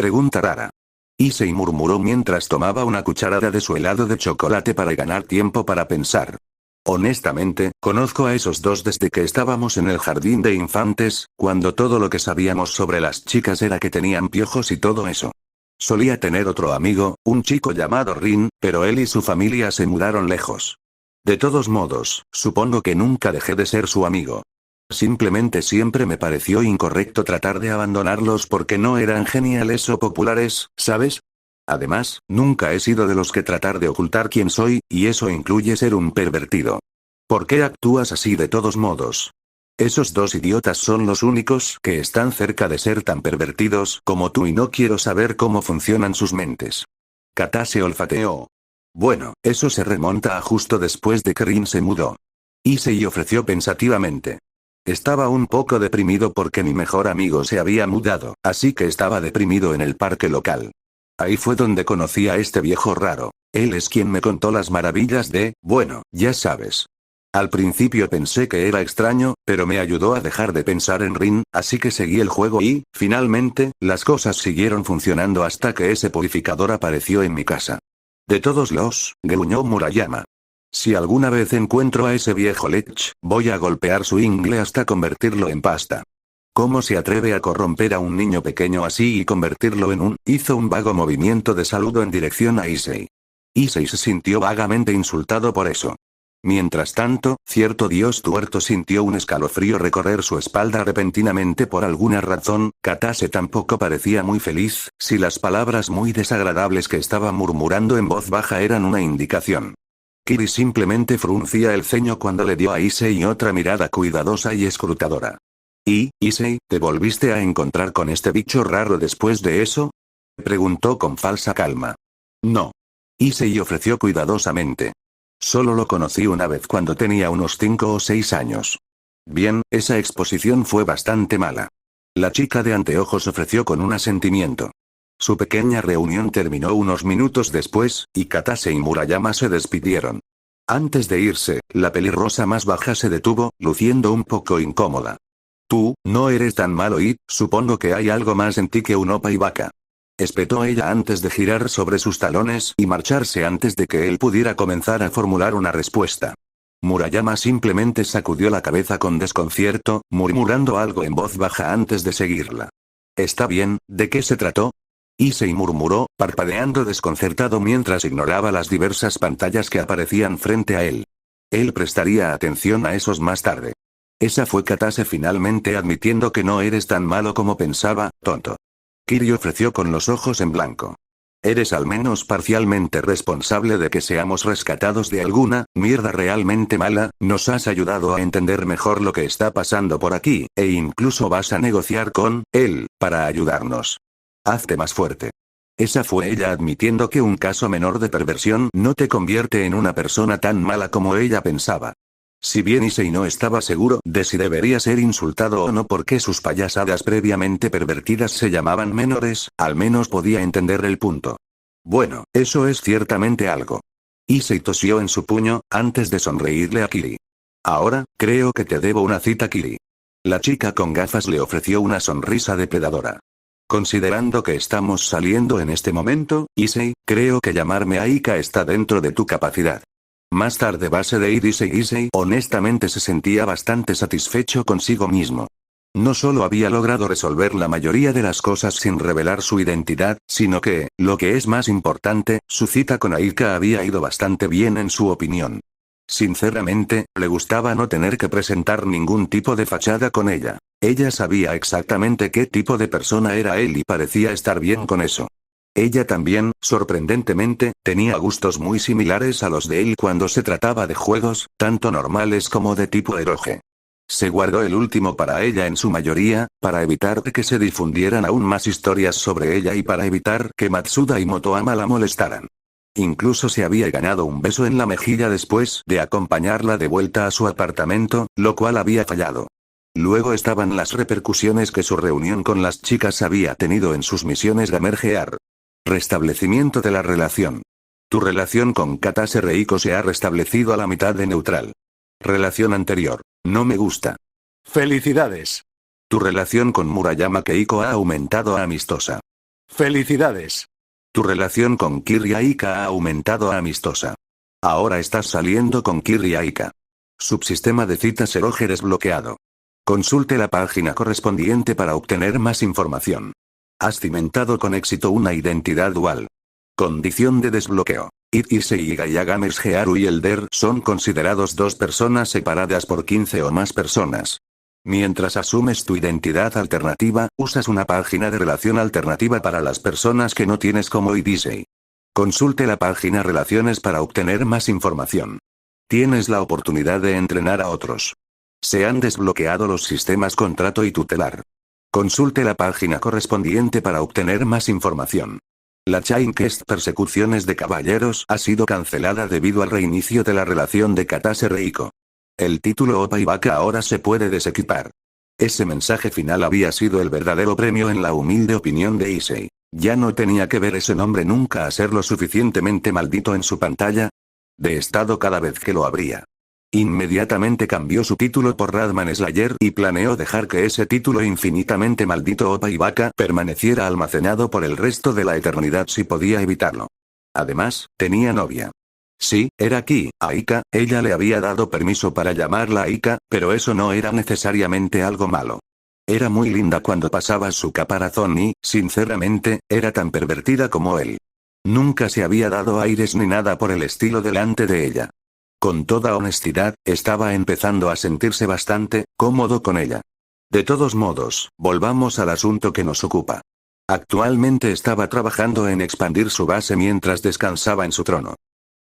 Pregunta rara. Issei murmuró mientras tomaba una cucharada de su helado de chocolate para ganar tiempo para pensar. Honestamente, conozco a esos dos desde que estábamos en el jardín de infantes, cuando todo lo que sabíamos sobre las chicas era que tenían piojos y todo eso. Solía tener otro amigo, un chico llamado Rin, pero él y su familia se mudaron lejos. De todos modos, supongo que nunca dejé de ser su amigo. Simplemente siempre me pareció incorrecto tratar de abandonarlos porque no eran geniales o populares, ¿sabes? Además, nunca he sido de los que tratar de ocultar quién soy, y eso incluye ser un pervertido. ¿Por qué actúas así de todos modos? Esos dos idiotas son los únicos que están cerca de ser tan pervertidos como tú y no quiero saber cómo funcionan sus mentes. Katase olfateó. Bueno, eso se remonta a justo después de que Rin se mudó. Issei ofreció pensativamente. Estaba un poco deprimido porque mi mejor amigo se había mudado, así que estaba deprimido en el parque local. Ahí fue donde conocí a este viejo raro. Él es quien me contó las maravillas de, bueno, ya sabes. Al principio pensé que era extraño, pero me ayudó a dejar de pensar en Rin, así que seguí el juego y, finalmente, las cosas siguieron funcionando hasta que ese purificador apareció en mi casa. De todos los, gruñó Murayama. Si alguna vez encuentro a ese viejo lech, voy a golpear su ingle hasta convertirlo en pasta. ¿Cómo se atreve a corromper a un niño pequeño así y convertirlo en un? Hizo un vago movimiento de saludo en dirección a Issei. Issei se sintió vagamente insultado por eso. Mientras tanto, cierto dios tuerto sintió un escalofrío recorrer su espalda repentinamente por alguna razón. Katase tampoco parecía muy feliz, si las palabras muy desagradables que estaba murmurando en voz baja eran una indicación. Kiri simplemente fruncía el ceño cuando le dio a Issei otra mirada cuidadosa y escrutadora. ¿Y, Issei, te volviste a encontrar con este bicho raro después de eso? Preguntó con falsa calma. No. Issei ofreció cuidadosamente. Solo lo conocí una vez cuando tenía unos 5 o 6 años. Bien, esa exposición fue bastante mala. La chica de anteojos ofreció con un asentimiento. Su pequeña reunión terminó unos minutos después, y Katase y Murayama se despidieron. Antes de irse, la pelirrosa más baja se detuvo, luciendo un poco incómoda. Tú, no eres tan malo y, supongo que hay algo más en ti que un opa y vaca. Espetó ella antes de girar sobre sus talones y marcharse antes de que él pudiera comenzar a formular una respuesta. Murayama simplemente sacudió la cabeza con desconcierto, murmurando algo en voz baja antes de seguirla. Está bien, ¿de qué se trató? Issei murmuró, parpadeando desconcertado mientras ignoraba las diversas pantallas que aparecían frente a él. Él prestaría atención a esos más tarde. Esa fue Katase finalmente admitiendo que no eres tan malo como pensaba, tonto. Kiri ofreció con los ojos en blanco. Eres al menos parcialmente responsable de que seamos rescatados de alguna mierda realmente mala, nos has ayudado a entender mejor lo que está pasando por aquí, e incluso vas a negociar con él, para ayudarnos. Hazte más fuerte. Esa fue ella admitiendo que un caso menor de perversión no te convierte en una persona tan mala como ella pensaba. Si bien Issei no estaba seguro de si debería ser insultado o no porque sus payasadas previamente pervertidas se llamaban menores, al menos podía entender el punto. Bueno, eso es ciertamente algo. Issei tosió en su puño, antes de sonreírle a Kiri. Ahora, creo que te debo una cita, Kiri. La chica con gafas le ofreció una sonrisa depredadora. Considerando que estamos saliendo en este momento, Issei, creo que llamarme Aika está dentro de tu capacidad. Más tarde base de ir Issei honestamente se sentía bastante satisfecho consigo mismo. No solo había logrado resolver la mayoría de las cosas sin revelar su identidad, sino que, lo que es más importante, su cita con Aika había ido bastante bien en su opinión. Sinceramente, le gustaba no tener que presentar ningún tipo de fachada con ella. Ella sabía exactamente qué tipo de persona era él y parecía estar bien con eso. Ella también, sorprendentemente, tenía gustos muy similares a los de él cuando se trataba de juegos, tanto normales como de tipo eroge. Se guardó el último para ella en su mayoría, para evitar que se difundieran aún más historias sobre ella y para evitar que Matsuda y Motoama la molestaran. Incluso se había ganado un beso en la mejilla después de acompañarla de vuelta a su apartamento, lo cual había fallado. Luego estaban las repercusiones que su reunión con las chicas había tenido en sus misiones Gamergear. Restablecimiento de la relación. Tu relación con Katase Reiko se ha restablecido a la mitad de neutral. Relación anterior. No me gusta. Felicidades. Tu relación con Murayama Keiko ha aumentado a amistosa. Felicidades. Tu relación con Kiri Aika ha aumentado a amistosa. Ahora estás saliendo con Kiri Aika. Subsistema de citas eroge desbloqueado. Consulte la página correspondiente para obtener más información. Has cimentado con éxito una identidad dual. Condición de desbloqueo. Issei y Gaiagames Gearu y Elder son considerados dos personas separadas por 15 o más personas. Mientras asumes tu identidad alternativa, usas una página de relación alternativa para las personas que no tienes como Issei. Consulte la página Relaciones para obtener más información. Tienes la oportunidad de entrenar a otros. Se han desbloqueado los sistemas contrato y tutelar. Consulte la página correspondiente para obtener más información. La Chain Quest Persecuciones de Caballeros ha sido cancelada debido al reinicio de la relación de Katase Reiko. El título Opa y Vaca ahora se puede desequipar. Ese mensaje final había sido el verdadero premio en la humilde opinión de Issei. Ya no tenía que ver ese nombre nunca a ser lo suficientemente maldito en su pantalla de estado cada vez que lo abría. Inmediatamente cambió su título por Radman Slayer y planeó dejar que ese título infinitamente maldito Opa y Vaca permaneciera almacenado por el resto de la eternidad si podía evitarlo. Además, tenía novia. Sí, era aquí, Aika, ella le había dado permiso para llamarla Aika, pero eso no era necesariamente algo malo. Era muy linda cuando pasaba su caparazón y, sinceramente, era tan pervertida como él. Nunca se había dado aires ni nada por el estilo delante de ella. Con toda honestidad, estaba empezando a sentirse bastante cómodo con ella. De todos modos, volvamos al asunto que nos ocupa. Actualmente estaba trabajando en expandir su base mientras descansaba en su trono.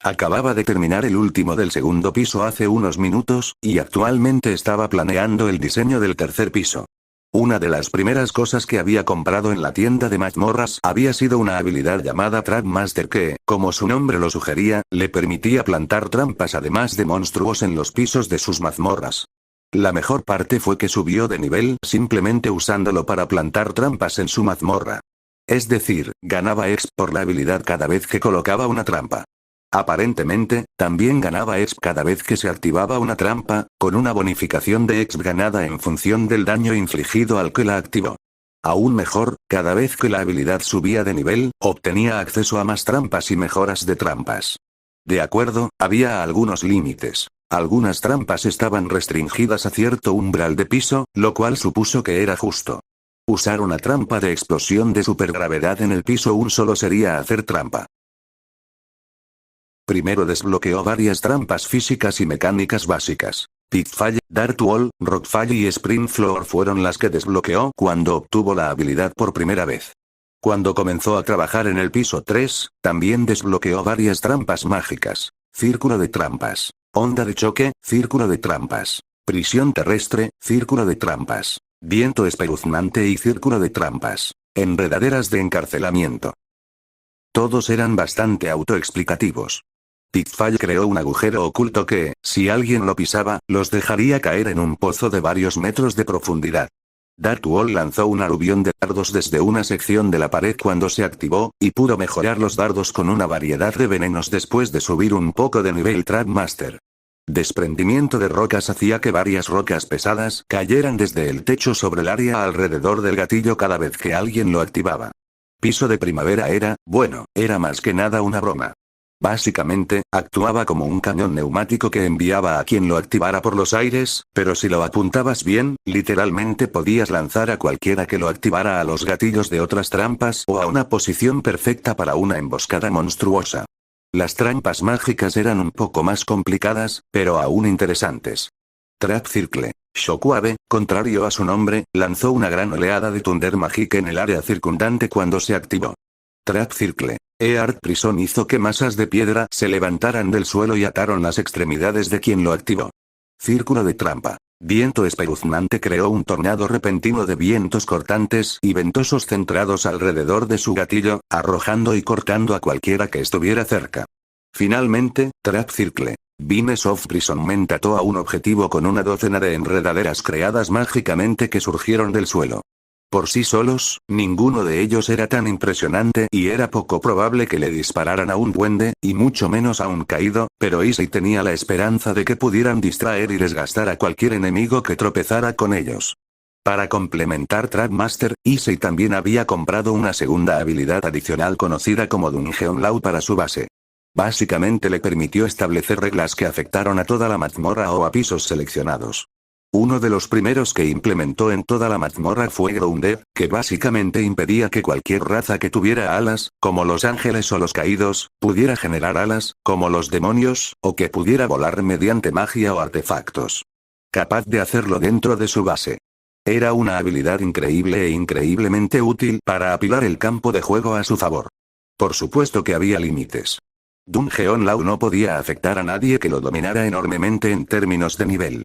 Acababa de terminar el último del segundo piso hace unos minutos, y actualmente estaba planeando el diseño del tercer piso. Una de las primeras cosas que había comprado en la tienda de mazmorras había sido una habilidad llamada Trap Master que, como su nombre lo sugería, le permitía plantar trampas además de monstruos en los pisos de sus mazmorras. La mejor parte fue que subió de nivel simplemente usándolo para plantar trampas en su mazmorra. Es decir, ganaba exp por la habilidad cada vez que colocaba una trampa. Aparentemente, también ganaba exp cada vez que se activaba una trampa, con una bonificación de exp ganada en función del daño infligido al que la activó. Aún mejor, cada vez que la habilidad subía de nivel, obtenía acceso a más trampas y mejoras de trampas. De acuerdo, había algunos límites. Algunas trampas estaban restringidas a cierto umbral de piso, lo cual supuso que era justo. Usar una trampa de explosión de supergravedad en el piso 1 solo sería hacer trampa. Primero desbloqueó varias trampas físicas y mecánicas básicas. Pitfall, Dark Wall, Rockfall y Spring Floor fueron las que desbloqueó cuando obtuvo la habilidad por primera vez. Cuando comenzó a trabajar en el piso 3, también desbloqueó varias trampas mágicas. Círculo de trampas. Onda de choque, círculo de trampas. Prisión terrestre, círculo de trampas. Viento espeluznante y círculo de trampas. Enredaderas de encarcelamiento. Todos eran bastante autoexplicativos. Pitfall creó un agujero oculto que, si alguien lo pisaba, los dejaría caer en un pozo de varios metros de profundidad. Dark Wall lanzó un aluvión de dardos desde una sección de la pared cuando se activó, y pudo mejorar los dardos con una variedad de venenos después de subir un poco de nivel Trap Master. Desprendimiento de rocas hacía que varias rocas pesadas cayeran desde el techo sobre el área alrededor del gatillo cada vez que alguien lo activaba. Piso de primavera era más que nada una broma. Básicamente, actuaba como un cañón neumático que enviaba a quien lo activara por los aires, pero si lo apuntabas bien, literalmente podías lanzar a cualquiera que lo activara a los gatillos de otras trampas o a una posición perfecta para una emboscada monstruosa. Las trampas mágicas eran un poco más complicadas, pero aún interesantes. Trap Circle. Shockwave, contrario a su nombre, lanzó una gran oleada de Thunder Magic en el área circundante cuando se activó. Trap Circle. Earth Prison hizo que masas de piedra se levantaran del suelo y ataron las extremidades de quien lo activó. Círculo de trampa. Viento espeluznante creó un tornado repentino de vientos cortantes y ventosos centrados alrededor de su gatillo, arrojando y cortando a cualquiera que estuviera cerca. Finalmente, Trap Circle. Beams of Prisonment ató a un objetivo con una docena de enredaderas creadas mágicamente que surgieron del suelo. Por sí solos, ninguno de ellos era tan impresionante y era poco probable que le dispararan a un duende, y mucho menos a un caído, pero Issei tenía la esperanza de que pudieran distraer y desgastar a cualquier enemigo que tropezara con ellos. Para complementar Trap Master, Issei también había comprado una segunda habilidad adicional conocida como Dungeon Law para su base. Básicamente le permitió establecer reglas que afectaron a toda la mazmorra o a pisos seleccionados. Uno de los primeros que implementó en toda la mazmorra fue Grounded, que básicamente impedía que cualquier raza que tuviera alas, como los ángeles o los caídos, pudiera generar alas, como los demonios, o que pudiera volar mediante magia o artefactos. Capaz de hacerlo dentro de su base. Era una habilidad increíble e increíblemente útil para apilar el campo de juego a su favor. Por supuesto que había límites. Dungeon Law no podía afectar a nadie que lo dominara enormemente en términos de nivel.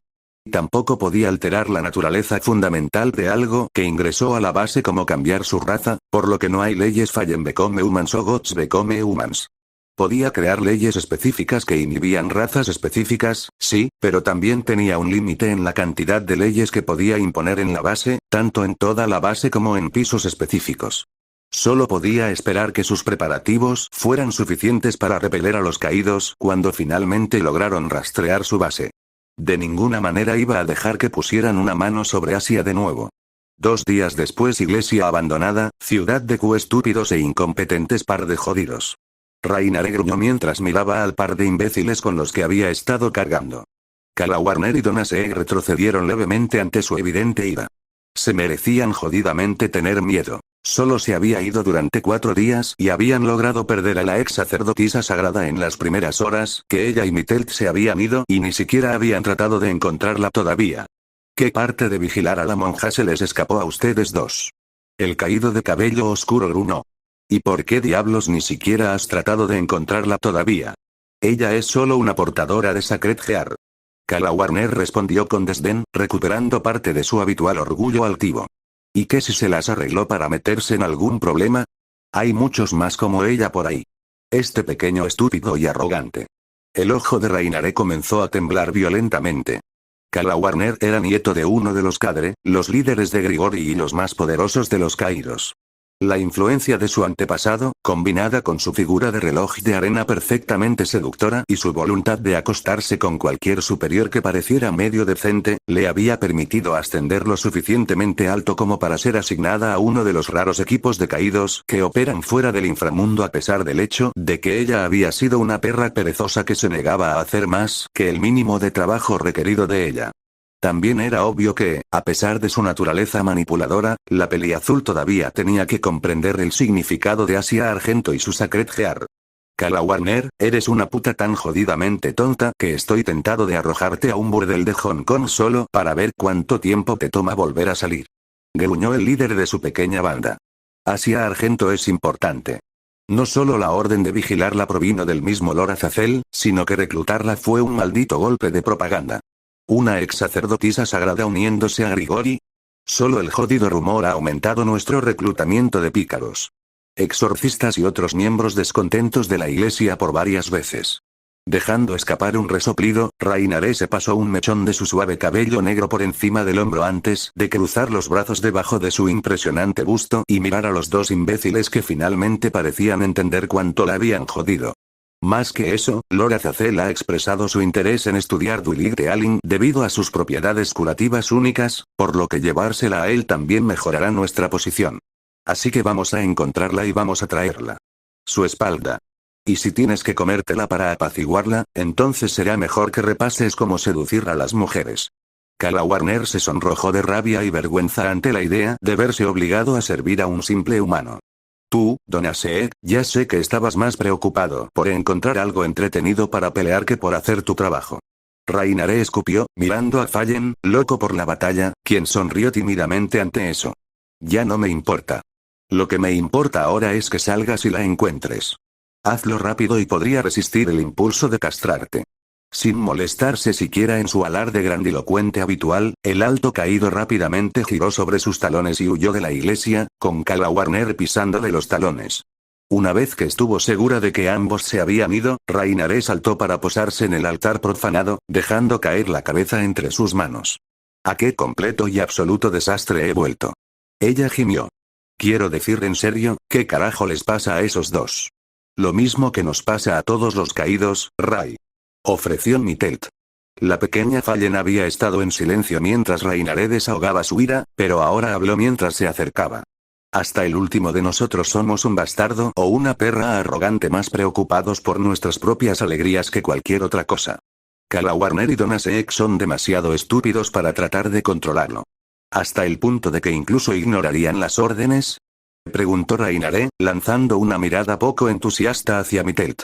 Tampoco podía alterar la naturaleza fundamental de algo que ingresó a la base como cambiar su raza, por lo que no hay leyes Fallen Become Humans o Gods Become Humans. Podía crear leyes específicas que inhibían razas específicas, sí, pero también tenía un límite en la cantidad de leyes que podía imponer en la base, tanto en toda la base como en pisos específicos. Solo podía esperar que sus preparativos fueran suficientes para repeler a los caídos cuando finalmente lograron rastrear su base. De ninguna manera iba a dejar que pusieran una mano sobre Asia de nuevo. 2 días después, iglesia abandonada, ciudad de Q, estúpidos e incompetentes par de jodidos. Rainare gruñó mientras miraba al par de imbéciles con los que había estado cargando. Kala Warner y Donasei retrocedieron levemente ante su evidente ira. Se merecían jodidamente tener miedo. Solo se había ido durante 4 días y habían logrado perder a la ex sacerdotisa sagrada en las primeras horas que ella y Mitelt se habían ido y ni siquiera habían tratado de encontrarla todavía. ¿Qué parte de vigilar a la monja se les escapó a ustedes dos? El caído de cabello oscuro gruñó. ¿Y por qué diablos ni siquiera has tratado de encontrarla todavía? Ella es solo una portadora de Sacred Heart. Kala Warner respondió con desdén, recuperando parte de su habitual orgullo altivo. ¿Y qué si se las arregló para meterse en algún problema? Hay muchos más como ella por ahí. Este pequeño estúpido y arrogante. El ojo de Rainare comenzó a temblar violentamente. Kala Warner era nieto de uno de los Cadre, los líderes de Grigori y los más poderosos de los caídos. La influencia de su antepasado, combinada con su figura de reloj de arena perfectamente seductora y su voluntad de acostarse con cualquier superior que pareciera medio decente, le había permitido ascender lo suficientemente alto como para ser asignada a uno de los raros equipos de caídos que operan fuera del inframundo a pesar del hecho de que ella había sido una perra perezosa que se negaba a hacer más que el mínimo de trabajo requerido de ella. También era obvio que, a pesar de su naturaleza manipuladora, la peliazul todavía tenía que comprender el significado de Asia Argento y su Sacred Heart. Kala Warner, eres una puta tan jodidamente tonta que estoy tentado de arrojarte a un burdel de Hong Kong solo para ver cuánto tiempo te toma volver a salir. Gruñó el líder de su pequeña banda. Asia Argento es importante. No solo la orden de vigilarla provino del mismo Lord Azazel, sino que reclutarla fue un maldito golpe de propaganda. ¿Una ex sacerdotisa sagrada uniéndose a Grigori? Solo el jodido rumor ha aumentado nuestro reclutamiento de pícaros. Exorcistas y otros miembros descontentos de la iglesia por varias veces. Dejando escapar un resoplido, Rainare se pasó un mechón de su suave cabello negro por encima del hombro antes de cruzar los brazos debajo de su impresionante busto y mirar a los dos imbéciles que finalmente parecían entender cuánto la habían jodido. Más que eso, Lord Azazel ha expresado su interés en estudiar Dueling de Alin debido a sus propiedades curativas únicas, por lo que llevársela a él también mejorará nuestra posición. Así que vamos a encontrarla y vamos a traerla. Su espalda. Y si tienes que comértela para apaciguarla, entonces será mejor que repases cómo seducir a las mujeres. Kala Warner se sonrojó de rabia y vergüenza ante la idea de verse obligado a servir a un simple humano. Tú, Don Aseek, ya sé que estabas más preocupado por encontrar algo entretenido para pelear que por hacer tu trabajo. Rainare escupió, mirando a Fallen, loco por la batalla, quien sonrió tímidamente ante eso. Ya no me importa. Lo que me importa ahora es que salgas y la encuentres. Hazlo rápido y podría resistir el impulso de castrarte. Sin molestarse siquiera en su alarde grandilocuente habitual, el alto caído rápidamente giró sobre sus talones y huyó de la iglesia, con Kala Warner pisándole los talones. Una vez que estuvo segura de que ambos se habían ido, Rainare saltó para posarse en el altar profanado, dejando caer la cabeza entre sus manos. ¿A qué completo y absoluto desastre he vuelto? Ella gimió. Quiero decir en serio, ¿qué carajo les pasa a esos dos? Lo mismo que nos pasa a todos los caídos, Ray. Ofreció Mitelt. La pequeña Fallen había estado en silencio mientras Rainare desahogaba su ira, pero ahora habló mientras se acercaba. Hasta el último de nosotros somos un bastardo o una perra arrogante más preocupados por nuestras propias alegrías que cualquier otra cosa. Kala Warner y Don Aseek son demasiado estúpidos para tratar de controlarlo. ¿Hasta el punto de que incluso ignorarían las órdenes? Preguntó Rainare, lanzando una mirada poco entusiasta hacia Mitelt.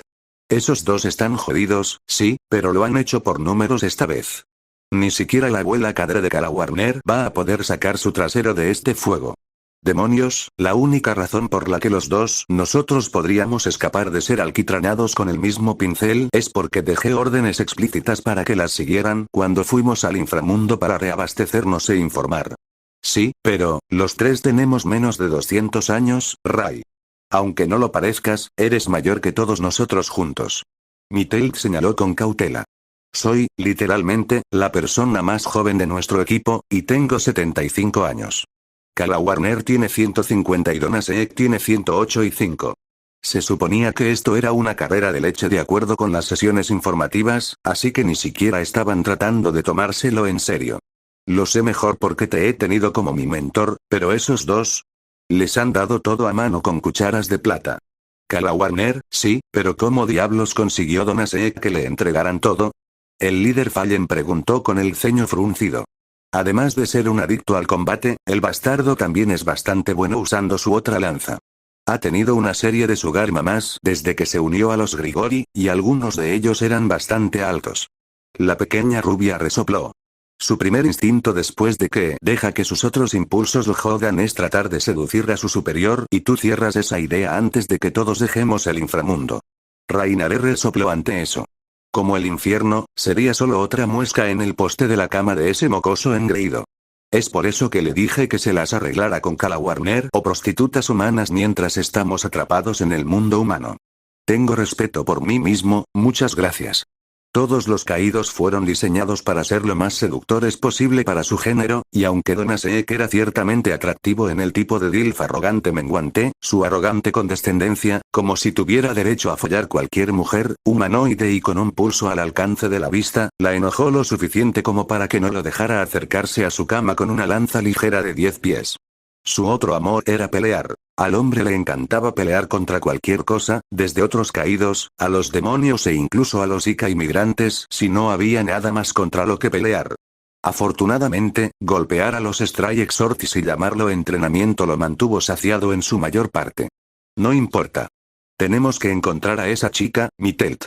Esos dos están jodidos, sí, pero lo han hecho por números esta vez. Ni siquiera la abuela Cadre de Kala Warner va a poder sacar su trasero de este fuego. Demonios, la única razón por la que los dos nosotros podríamos escapar de ser alquitranados con el mismo pincel es porque dejé órdenes explícitas para que las siguieran cuando fuimos al inframundo para reabastecernos e informar. Sí, pero, los tres tenemos menos de 200 años, Ray. Aunque no lo parezcas, eres mayor que todos nosotros juntos. Mitelt señaló con cautela. Soy, literalmente, la persona más joven de nuestro equipo, y tengo 75 años. Kala Warner tiene 150 y Don Aseek tiene 108 y 5. Se suponía que esto era una carrera de leche de acuerdo con las sesiones informativas, así que ni siquiera estaban tratando de tomárselo en serio. Lo sé mejor porque te he tenido como mi mentor, pero esos dos... les han dado todo a mano con cucharas de plata. Kala Warner, sí, pero ¿cómo diablos consiguió Don Aseek que le entregaran todo? El líder Fallen preguntó con el ceño fruncido. Además de ser un adicto al combate, el bastardo también es bastante bueno usando su otra lanza. Ha tenido una serie de sugar mamás desde que se unió a los Grigori, y algunos de ellos eran bastante altos. La pequeña rubia resopló. Su primer instinto después de que deja que sus otros impulsos lo jodan es tratar de seducir a su superior, y tú cierras esa idea antes de que todos dejemos el inframundo. Rainare resopló ante eso. Como el infierno, sería solo otra muesca en el poste de la cama de ese mocoso engreído. Es por eso que le dije que se las arreglara con Cala Warner o prostitutas humanas mientras estamos atrapados en el mundo humano. Tengo respeto por mí mismo, muchas gracias. Todos los caídos fueron diseñados para ser lo más seductores posible para su género, y aunque Donasek era ciertamente atractivo en el tipo de Dilf arrogante menguante, su arrogante condescendencia, como si tuviera derecho a follar cualquier mujer, humanoide y con un pulso al alcance de la vista, la enojó lo suficiente como para que no lo dejara acercarse a su cama con una lanza ligera de 10 pies. Su otro amor era pelear. Al hombre le encantaba pelear contra cualquier cosa, desde otros caídos, a los demonios e incluso a los Ica inmigrantes si no había nada más contra lo que pelear. Afortunadamente, golpear a los Stray Exortis y llamarlo entrenamiento lo mantuvo saciado en su mayor parte. No importa. Tenemos que encontrar a esa chica, Mitelt.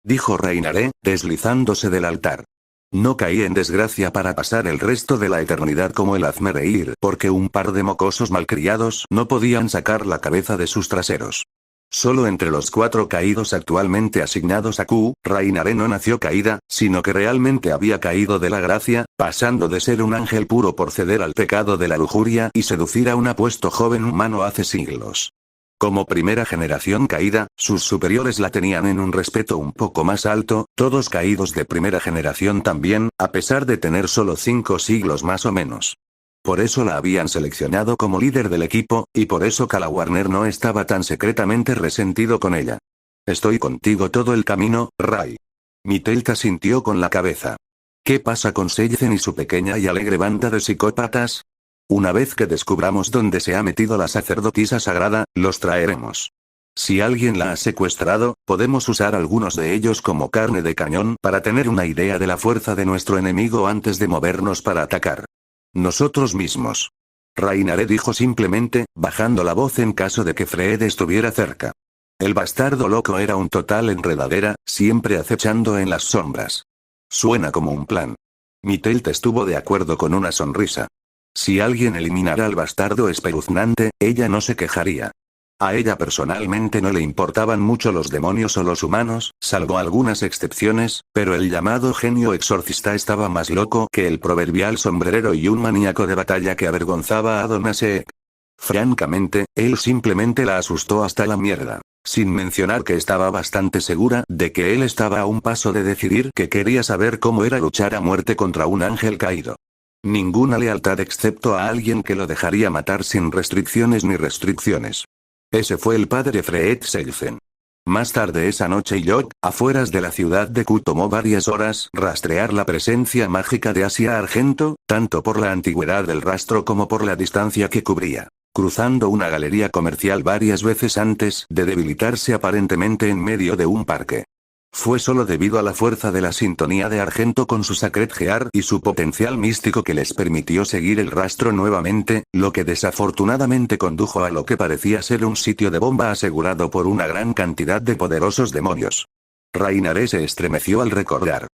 Dijo Rainare, deslizándose del altar. No caí en desgracia para pasar el resto de la eternidad como el hazme reír, porque un par de mocosos malcriados no podían sacar la cabeza de sus traseros. Solo entre los 4 caídos actualmente asignados a Q, Rainare no nació caída, sino que realmente había caído de la gracia, pasando de ser un ángel puro por ceder al pecado de la lujuria y seducir a un apuesto joven humano hace siglos. Como primera generación caída, sus superiores la tenían en un respeto un poco más alto, todos caídos de primera generación también, a pesar de tener solo 5 siglos más o menos. Por eso la habían seleccionado como líder del equipo, y por eso Cala Warner no estaba tan secretamente resentido con ella. Estoy contigo todo el camino, Ray. Mitelt asintió con la cabeza. ¿Qué pasa con Seizen y su pequeña y alegre banda de psicópatas? Una vez que descubramos dónde se ha metido la sacerdotisa sagrada, los traeremos. Si alguien la ha secuestrado, podemos usar algunos de ellos como carne de cañón para tener una idea de la fuerza de nuestro enemigo antes de movernos para atacar. Nosotros mismos. Rainare dijo simplemente, bajando la voz en caso de que Fred estuviera cerca. El bastardo loco era un total enredadera, siempre acechando en las sombras. Suena como un plan. Mitelt estuvo de acuerdo con una sonrisa. Si alguien eliminara al bastardo espeluznante, ella no se quejaría. A ella personalmente no le importaban mucho los demonios o los humanos, salvo algunas excepciones, pero el llamado genio exorcista estaba más loco que el proverbial sombrerero y un maníaco de batalla que avergonzaba a Donasek. Francamente, él simplemente la asustó hasta la mierda. Sin mencionar que estaba bastante segura de que él estaba a un paso de decidir que quería saber cómo era luchar a muerte contra un ángel caído. Ninguna lealtad excepto a alguien que lo dejaría matar sin restricciones ni restricciones. Ese fue el padre Fred Seizen. Más tarde esa noche Yok, afueras de la ciudad de Q tomó varias horas rastrear la presencia mágica de Asia Argento, tanto por la antigüedad del rastro como por la distancia que cubría, cruzando una galería comercial varias veces antes de debilitarse aparentemente en medio de un parque. Fue solo debido a la fuerza de la sintonía de Argento con su Sacred Gear y su potencial místico que les permitió seguir el rastro nuevamente, lo que desafortunadamente condujo a lo que parecía ser un sitio de bomba asegurado por una gran cantidad de poderosos demonios. Rainare se estremeció al recordar.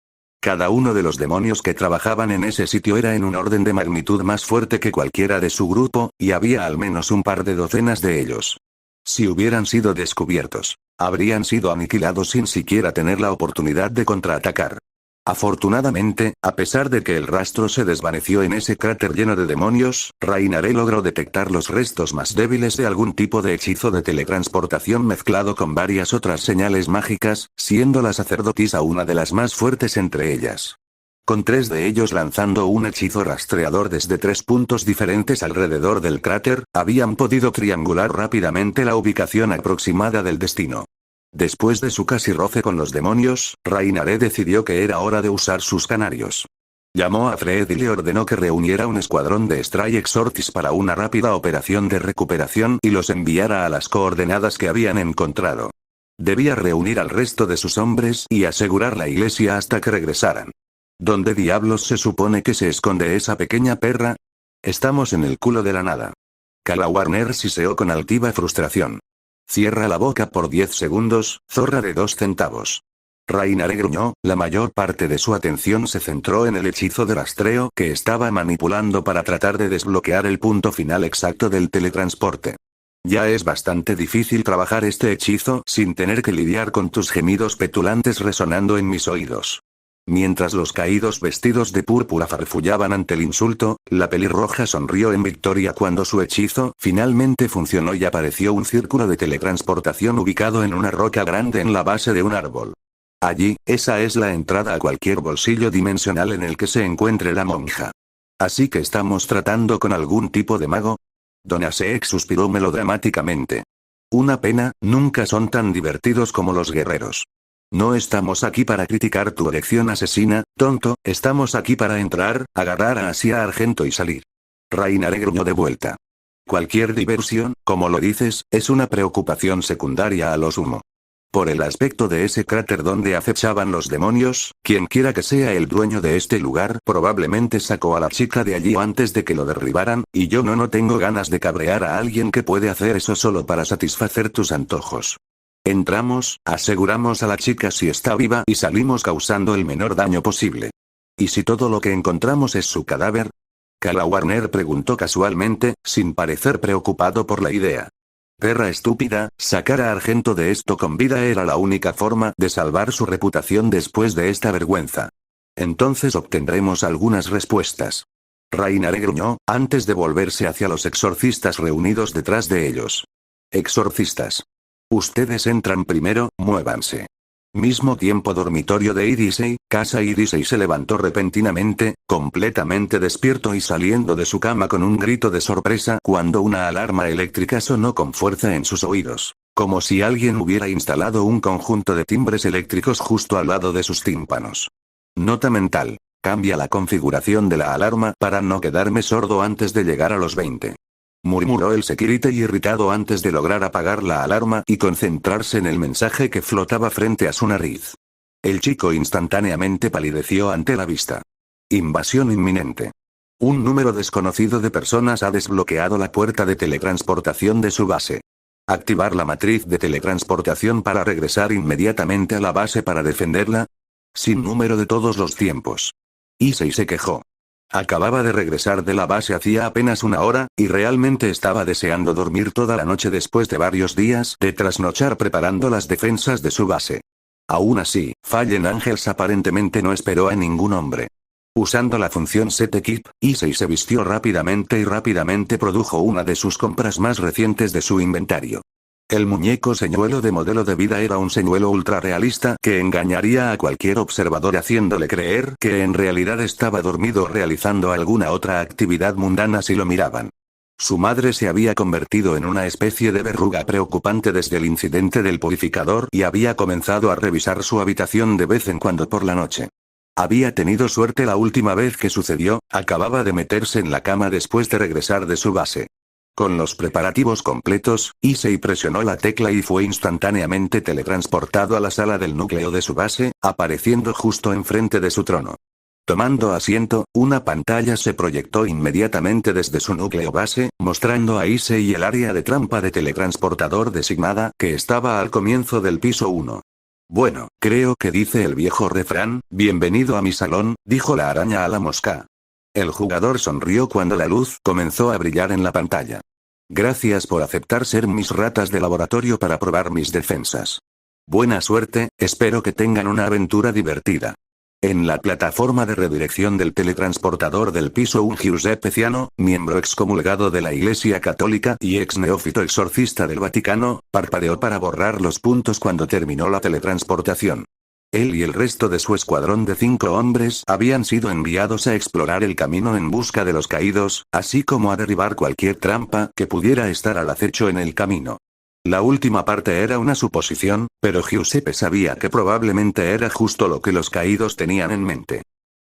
Cada uno de los demonios que trabajaban en ese sitio era en un orden de magnitud más fuerte que cualquiera de su grupo, y había al menos un par de docenas de ellos. Si hubieran sido descubiertos, habrían sido aniquilados sin siquiera tener la oportunidad de contraatacar. Afortunadamente, a pesar de que el rastro se desvaneció en ese cráter lleno de demonios, Rainare logró detectar los restos más débiles de algún tipo de hechizo de teletransportación mezclado con varias otras señales mágicas, siendo la sacerdotisa una de las más fuertes entre ellas. Con 3 de ellos lanzando un hechizo rastreador desde 3 puntos diferentes alrededor del cráter, habían podido triangular rápidamente la ubicación aproximada del destino. Después de su casi roce con los demonios, Rainare decidió que era hora de usar sus canarios. Llamó a Fred y le ordenó que reuniera un escuadrón de Stray Exortis para una rápida operación de recuperación y los enviara a las coordenadas que habían encontrado. Debía reunir al resto de sus hombres y asegurar la iglesia hasta que regresaran. ¿Dónde diablos se supone que se esconde esa pequeña perra? Estamos en el culo de la nada. Kala Warner siseó con altiva frustración. Cierra la boca por 10 segundos, zorra de 2 centavos. Rainare gruñó, la mayor parte de su atención se centró en el hechizo de rastreo que estaba manipulando para tratar de desbloquear el punto final exacto del teletransporte. Ya es bastante difícil trabajar este hechizo sin tener que lidiar con tus gemidos petulantes resonando en mis oídos. Mientras los caídos vestidos de púrpura farfullaban ante el insulto, la pelirroja sonrió en victoria cuando su hechizo finalmente funcionó y apareció un círculo de teletransportación ubicado en una roca grande en la base de un árbol. Allí, esa es la entrada a cualquier bolsillo dimensional en el que se encuentre la monja. ¿Así que estamos tratando con algún tipo de mago? Don Aseek suspiró melodramáticamente. Una pena, nunca son tan divertidos como los guerreros. No estamos aquí para criticar tu elección asesina, tonto, estamos aquí para entrar, agarrar a Asia Argento y salir. Rainare gruñó de vuelta. Cualquier diversión, como lo dices, es una preocupación secundaria a lo sumo. Por el aspecto de ese cráter donde acechaban los demonios, quien quiera que sea el dueño de este lugar probablemente sacó a la chica de allí antes de que lo derribaran, y yo no tengo ganas de cabrear a alguien que puede hacer eso solo para satisfacer tus antojos. Entramos, aseguramos a la chica si está viva y salimos causando el menor daño posible. ¿Y si todo lo que encontramos es su cadáver? Kala Warner preguntó casualmente, sin parecer preocupado por la idea. Perra estúpida, sacar a Argento de esto con vida era la única forma de salvar su reputación después de esta vergüenza. Entonces obtendremos algunas respuestas. Rainare gruñó, antes de volverse hacia los exorcistas reunidos detrás de ellos. Exorcistas. Ustedes entran primero, muévanse. Mismo tiempo dormitorio de Irisei, casa Irisei se levantó repentinamente, completamente despierto y saliendo de su cama con un grito de sorpresa cuando una alarma eléctrica sonó con fuerza en sus oídos, como si alguien hubiera instalado un conjunto de timbres eléctricos justo al lado de sus tímpanos. Nota mental. Cambia la configuración de la alarma para no quedarme sordo antes de llegar a los 20. Murmuró el security irritado antes de lograr apagar la alarma y concentrarse en el mensaje que flotaba frente a su nariz. El chico instantáneamente palideció ante la vista. Invasión inminente. Un número desconocido de personas ha desbloqueado la puerta de teletransportación de su base. Activar la matriz de teletransportación para regresar inmediatamente a la base para defenderla. Sin número de todos los tiempos. Issei se quejó. Acababa de regresar de la base hacía apenas una hora, y realmente estaba deseando dormir toda la noche después de varios días de trasnochar preparando las defensas de su base. Aún así, Fallen Angels aparentemente no esperó a ningún hombre. Usando la función Set Equip, Issei se vistió rápidamente y rápidamente produjo una de sus compras más recientes de su inventario. El muñeco señuelo de modelo de vida era un señuelo ultra realista que engañaría a cualquier observador haciéndole creer que en realidad estaba dormido realizando alguna otra actividad mundana si lo miraban. Su madre se había convertido en una especie de verruga preocupante desde el incidente del purificador y había comenzado a revisar su habitación de vez en cuando por la noche. Había tenido suerte la última vez que sucedió, acababa de meterse en la cama después de regresar de su base. Con los preparativos completos, Issei presionó la tecla y fue instantáneamente teletransportado a la sala del núcleo de su base, apareciendo justo enfrente de su trono. Tomando asiento, una pantalla se proyectó inmediatamente desde su núcleo base, mostrando a Issei el área de trampa de teletransportador designada que estaba al comienzo del piso 1. Bueno, creo que dice el viejo refrán, bienvenido a mi salón, dijo la araña a la mosca. El jugador sonrió cuando la luz comenzó a brillar en la pantalla. Gracias por aceptar ser mis ratas de laboratorio para probar mis defensas. Buena suerte, espero que tengan una aventura divertida. En la plataforma de redirección del teletransportador del piso un Giuseppe Ciano, miembro excomulgado de la Iglesia Católica y ex neófito exorcista del Vaticano, parpadeó para borrar los puntos cuando terminó la teletransportación. Él y el resto de su escuadrón de 5 hombres habían sido enviados a explorar el camino en busca de los caídos, así como a derribar cualquier trampa que pudiera estar al acecho en el camino. La última parte era una suposición, pero Giuseppe sabía que probablemente era justo lo que los caídos tenían en mente.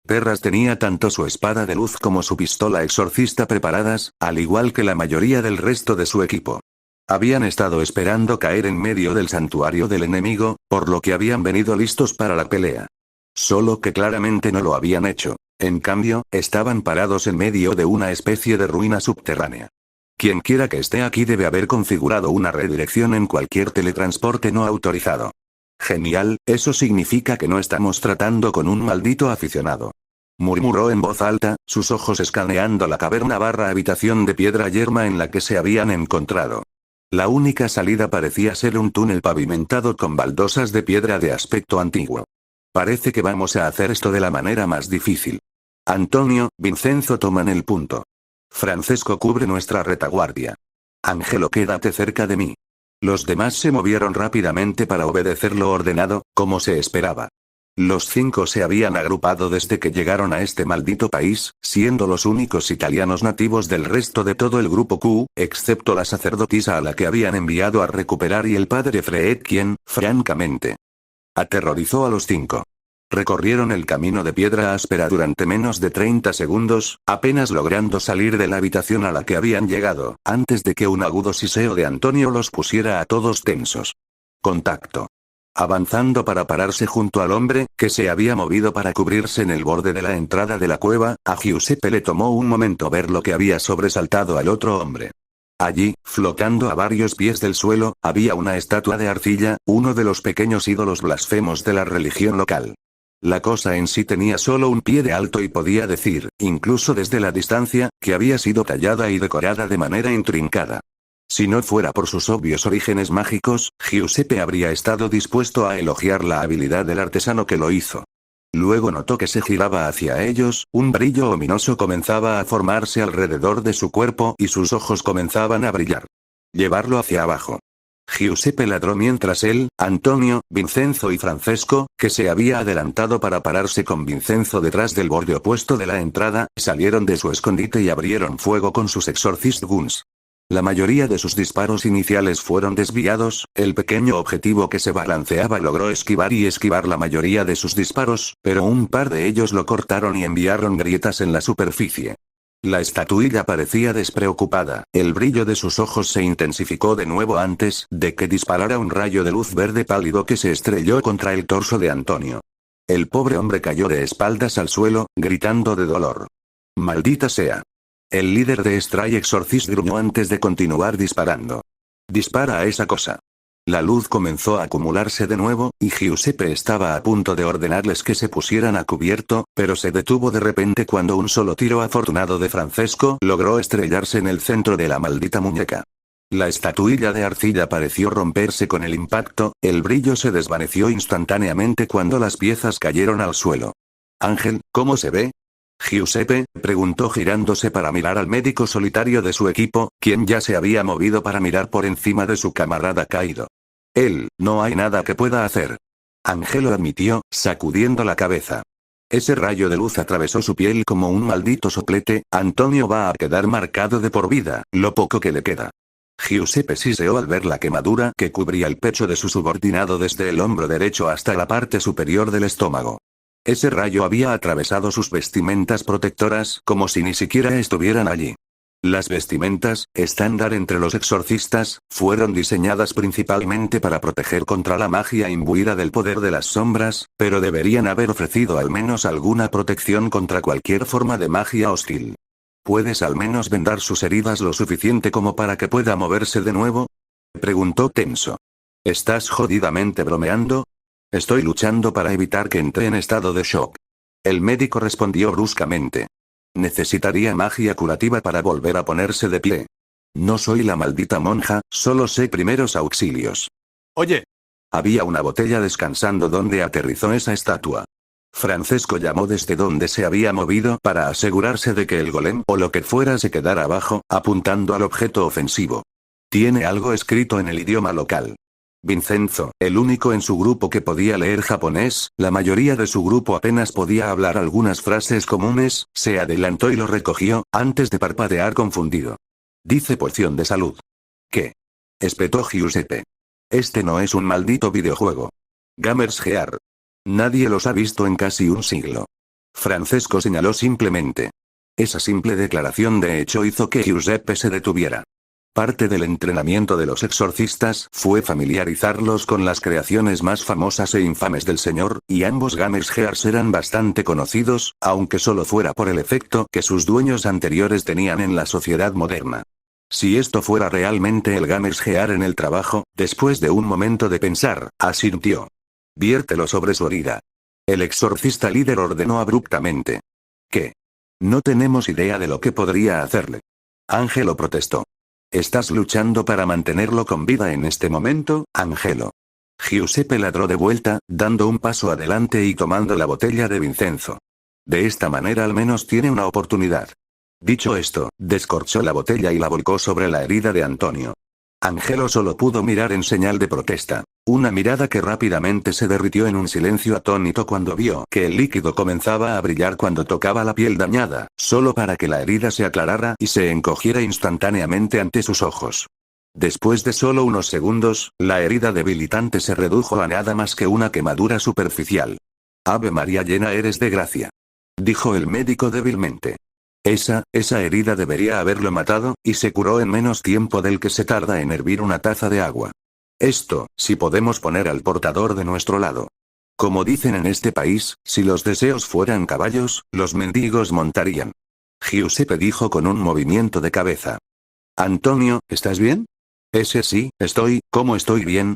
Perras tenía tanto su espada de luz como su pistola exorcista preparadas, al igual que la mayoría del resto de su equipo. Habían estado esperando caer en medio del santuario del enemigo, por lo que habían venido listos para la pelea. Solo que claramente no lo habían hecho. En cambio, estaban parados en medio de una especie de ruina subterránea. Quien quiera que esté aquí debe haber configurado una redirección en cualquier teletransporte no autorizado. Genial, eso significa que no estamos tratando con un maldito aficionado. Murmuró en voz alta, sus ojos escaneando la caverna barra habitación de piedra yerma en la que se habían encontrado. La única salida parecía ser un túnel pavimentado con baldosas de piedra de aspecto antiguo. Parece que vamos a hacer esto de la manera más difícil. Antonio, Vincenzo toman el punto. Francesco cubre nuestra retaguardia. Ángelo, quédate cerca de mí. Los demás se movieron rápidamente para obedecer lo ordenado, como se esperaba. Los 5 se habían agrupado desde que llegaron a este maldito país, siendo los únicos italianos nativos del resto de todo el grupo Q, excepto la sacerdotisa a la que habían enviado a recuperar y el padre Fred, quien, francamente, aterrorizó a los 5. Recorrieron el camino de piedra áspera durante menos de 30 segundos, apenas logrando salir de la habitación a la que habían llegado, antes de que un agudo siseo de Antonio los pusiera a todos tensos. Contacto. Avanzando para pararse junto al hombre, que se había movido para cubrirse en el borde de la entrada de la cueva, a Giuseppe le tomó un momento ver lo que había sobresaltado al otro hombre. Allí, flotando a varios pies del suelo, había una estatua de arcilla, uno de los pequeños ídolos blasfemos de la religión local. La cosa en sí tenía solo un pie de alto y podía decir, incluso desde la distancia, que había sido tallada y decorada de manera intrincada. Si no fuera por sus obvios orígenes mágicos, Giuseppe habría estado dispuesto a elogiar la habilidad del artesano que lo hizo. Luego notó que se giraba hacia ellos, un brillo ominoso comenzaba a formarse alrededor de su cuerpo y sus ojos comenzaban a brillar. Llevarlo hacia abajo. Giuseppe ladró mientras él, Antonio, Vincenzo y Francesco, que se había adelantado para pararse con Vincenzo detrás del borde opuesto de la entrada, salieron de su escondite y abrieron fuego con sus Exorcist Guns. La mayoría de sus disparos iniciales fueron desviados, el pequeño objetivo que se balanceaba logró esquivar la mayoría de sus disparos, pero un par de ellos lo cortaron y enviaron grietas en la superficie. La estatuilla parecía despreocupada, el brillo de sus ojos se intensificó de nuevo antes de que disparara un rayo de luz verde pálido que se estrelló contra el torso de Antonio. El pobre hombre cayó de espaldas al suelo, gritando de dolor. ¡Maldita sea! El líder de Stray Exorcist gruñó antes de continuar disparando. «Dispara a esa cosa». La luz comenzó a acumularse de nuevo, y Giuseppe estaba a punto de ordenarles que se pusieran a cubierto, pero se detuvo de repente cuando un solo tiro afortunado de Francesco logró estrellarse en el centro de la maldita muñeca. La estatuilla de arcilla pareció romperse con el impacto, el brillo se desvaneció instantáneamente cuando las piezas cayeron al suelo. «Ángel, ¿cómo se ve?» Giuseppe preguntó girándose para mirar al médico solitario de su equipo, quien ya se había movido para mirar por encima de su camarada caído. No hay nada que pueda hacer. Ángelo admitió, sacudiendo la cabeza. Ese rayo de luz atravesó su piel como un maldito soplete, Antonio va a quedar marcado de por vida, lo poco que le queda. Giuseppe siseó al ver la quemadura que cubría el pecho de su subordinado desde el hombro derecho hasta la parte superior del estómago. Ese rayo había atravesado sus vestimentas protectoras como si ni siquiera estuvieran allí. Las vestimentas, estándar entre los exorcistas, fueron diseñadas principalmente para proteger contra la magia imbuida del poder de las sombras, pero deberían haber ofrecido al menos alguna protección contra cualquier forma de magia hostil. ¿Puedes al menos vendar sus heridas lo suficiente como para que pueda moverse de nuevo?, preguntó tenso. ¿Estás jodidamente bromeando? Estoy luchando para evitar que entre en estado de shock. El médico respondió bruscamente. Necesitaría magia curativa para volver a ponerse de pie. No soy la maldita monja, solo sé primeros auxilios. Oye. Había una botella descansando donde aterrizó esa estatua. Francesco llamó desde donde se había movido para asegurarse de que el golem o lo que fuera se quedara abajo, apuntando al objeto ofensivo. Tiene algo escrito en el idioma local. Vincenzo, el único en su grupo que podía leer japonés, la mayoría de su grupo apenas podía hablar algunas frases comunes, se adelantó y lo recogió, antes de parpadear confundido. Dice poción de salud. ¿Qué? Espetó Giuseppe. Este no es un maldito videojuego. Gamers Gear. Nadie los ha visto en casi un siglo. Francesco señaló simplemente. Esa simple declaración de hecho hizo que Giuseppe se detuviera. Parte del entrenamiento de los exorcistas fue familiarizarlos con las creaciones más famosas e infames del señor, y ambos Gamers eran bastante conocidos, aunque solo fuera por el efecto que sus dueños anteriores tenían en la sociedad moderna. Si esto fuera realmente el Gamers en el trabajo, después de un momento de pensar, asintió. Viértelo sobre su herida. El exorcista líder ordenó abruptamente. ¿Qué? No tenemos idea de lo que podría hacerle. Ángelo protestó. ¿Estás luchando para mantenerlo con vida en este momento, Ángelo? Giuseppe ladró de vuelta, dando un paso adelante y tomando la botella de Vincenzo. De esta manera al menos tiene una oportunidad. Dicho esto, descorchó la botella y la volcó sobre la herida de Antonio. Ángelo solo pudo mirar en señal de protesta. Una mirada que rápidamente se derritió en un silencio atónito cuando vio que el líquido comenzaba a brillar cuando tocaba la piel dañada, solo para que la herida se aclarara y se encogiera instantáneamente ante sus ojos. Después de solo unos segundos, la herida debilitante se redujo a nada más que una quemadura superficial. Ave María llena eres de gracia. Dijo el médico débilmente. Esa herida debería haberlo matado, y se curó en menos tiempo del que se tarda en hervir una taza de agua. Esto, si podemos poner al portador de nuestro lado. Como dicen en este país, si los deseos fueran caballos, los mendigos montarían. Giuseppe dijo con un movimiento de cabeza. Antonio, ¿estás bien? Ese sí, ¿cómo estoy bien?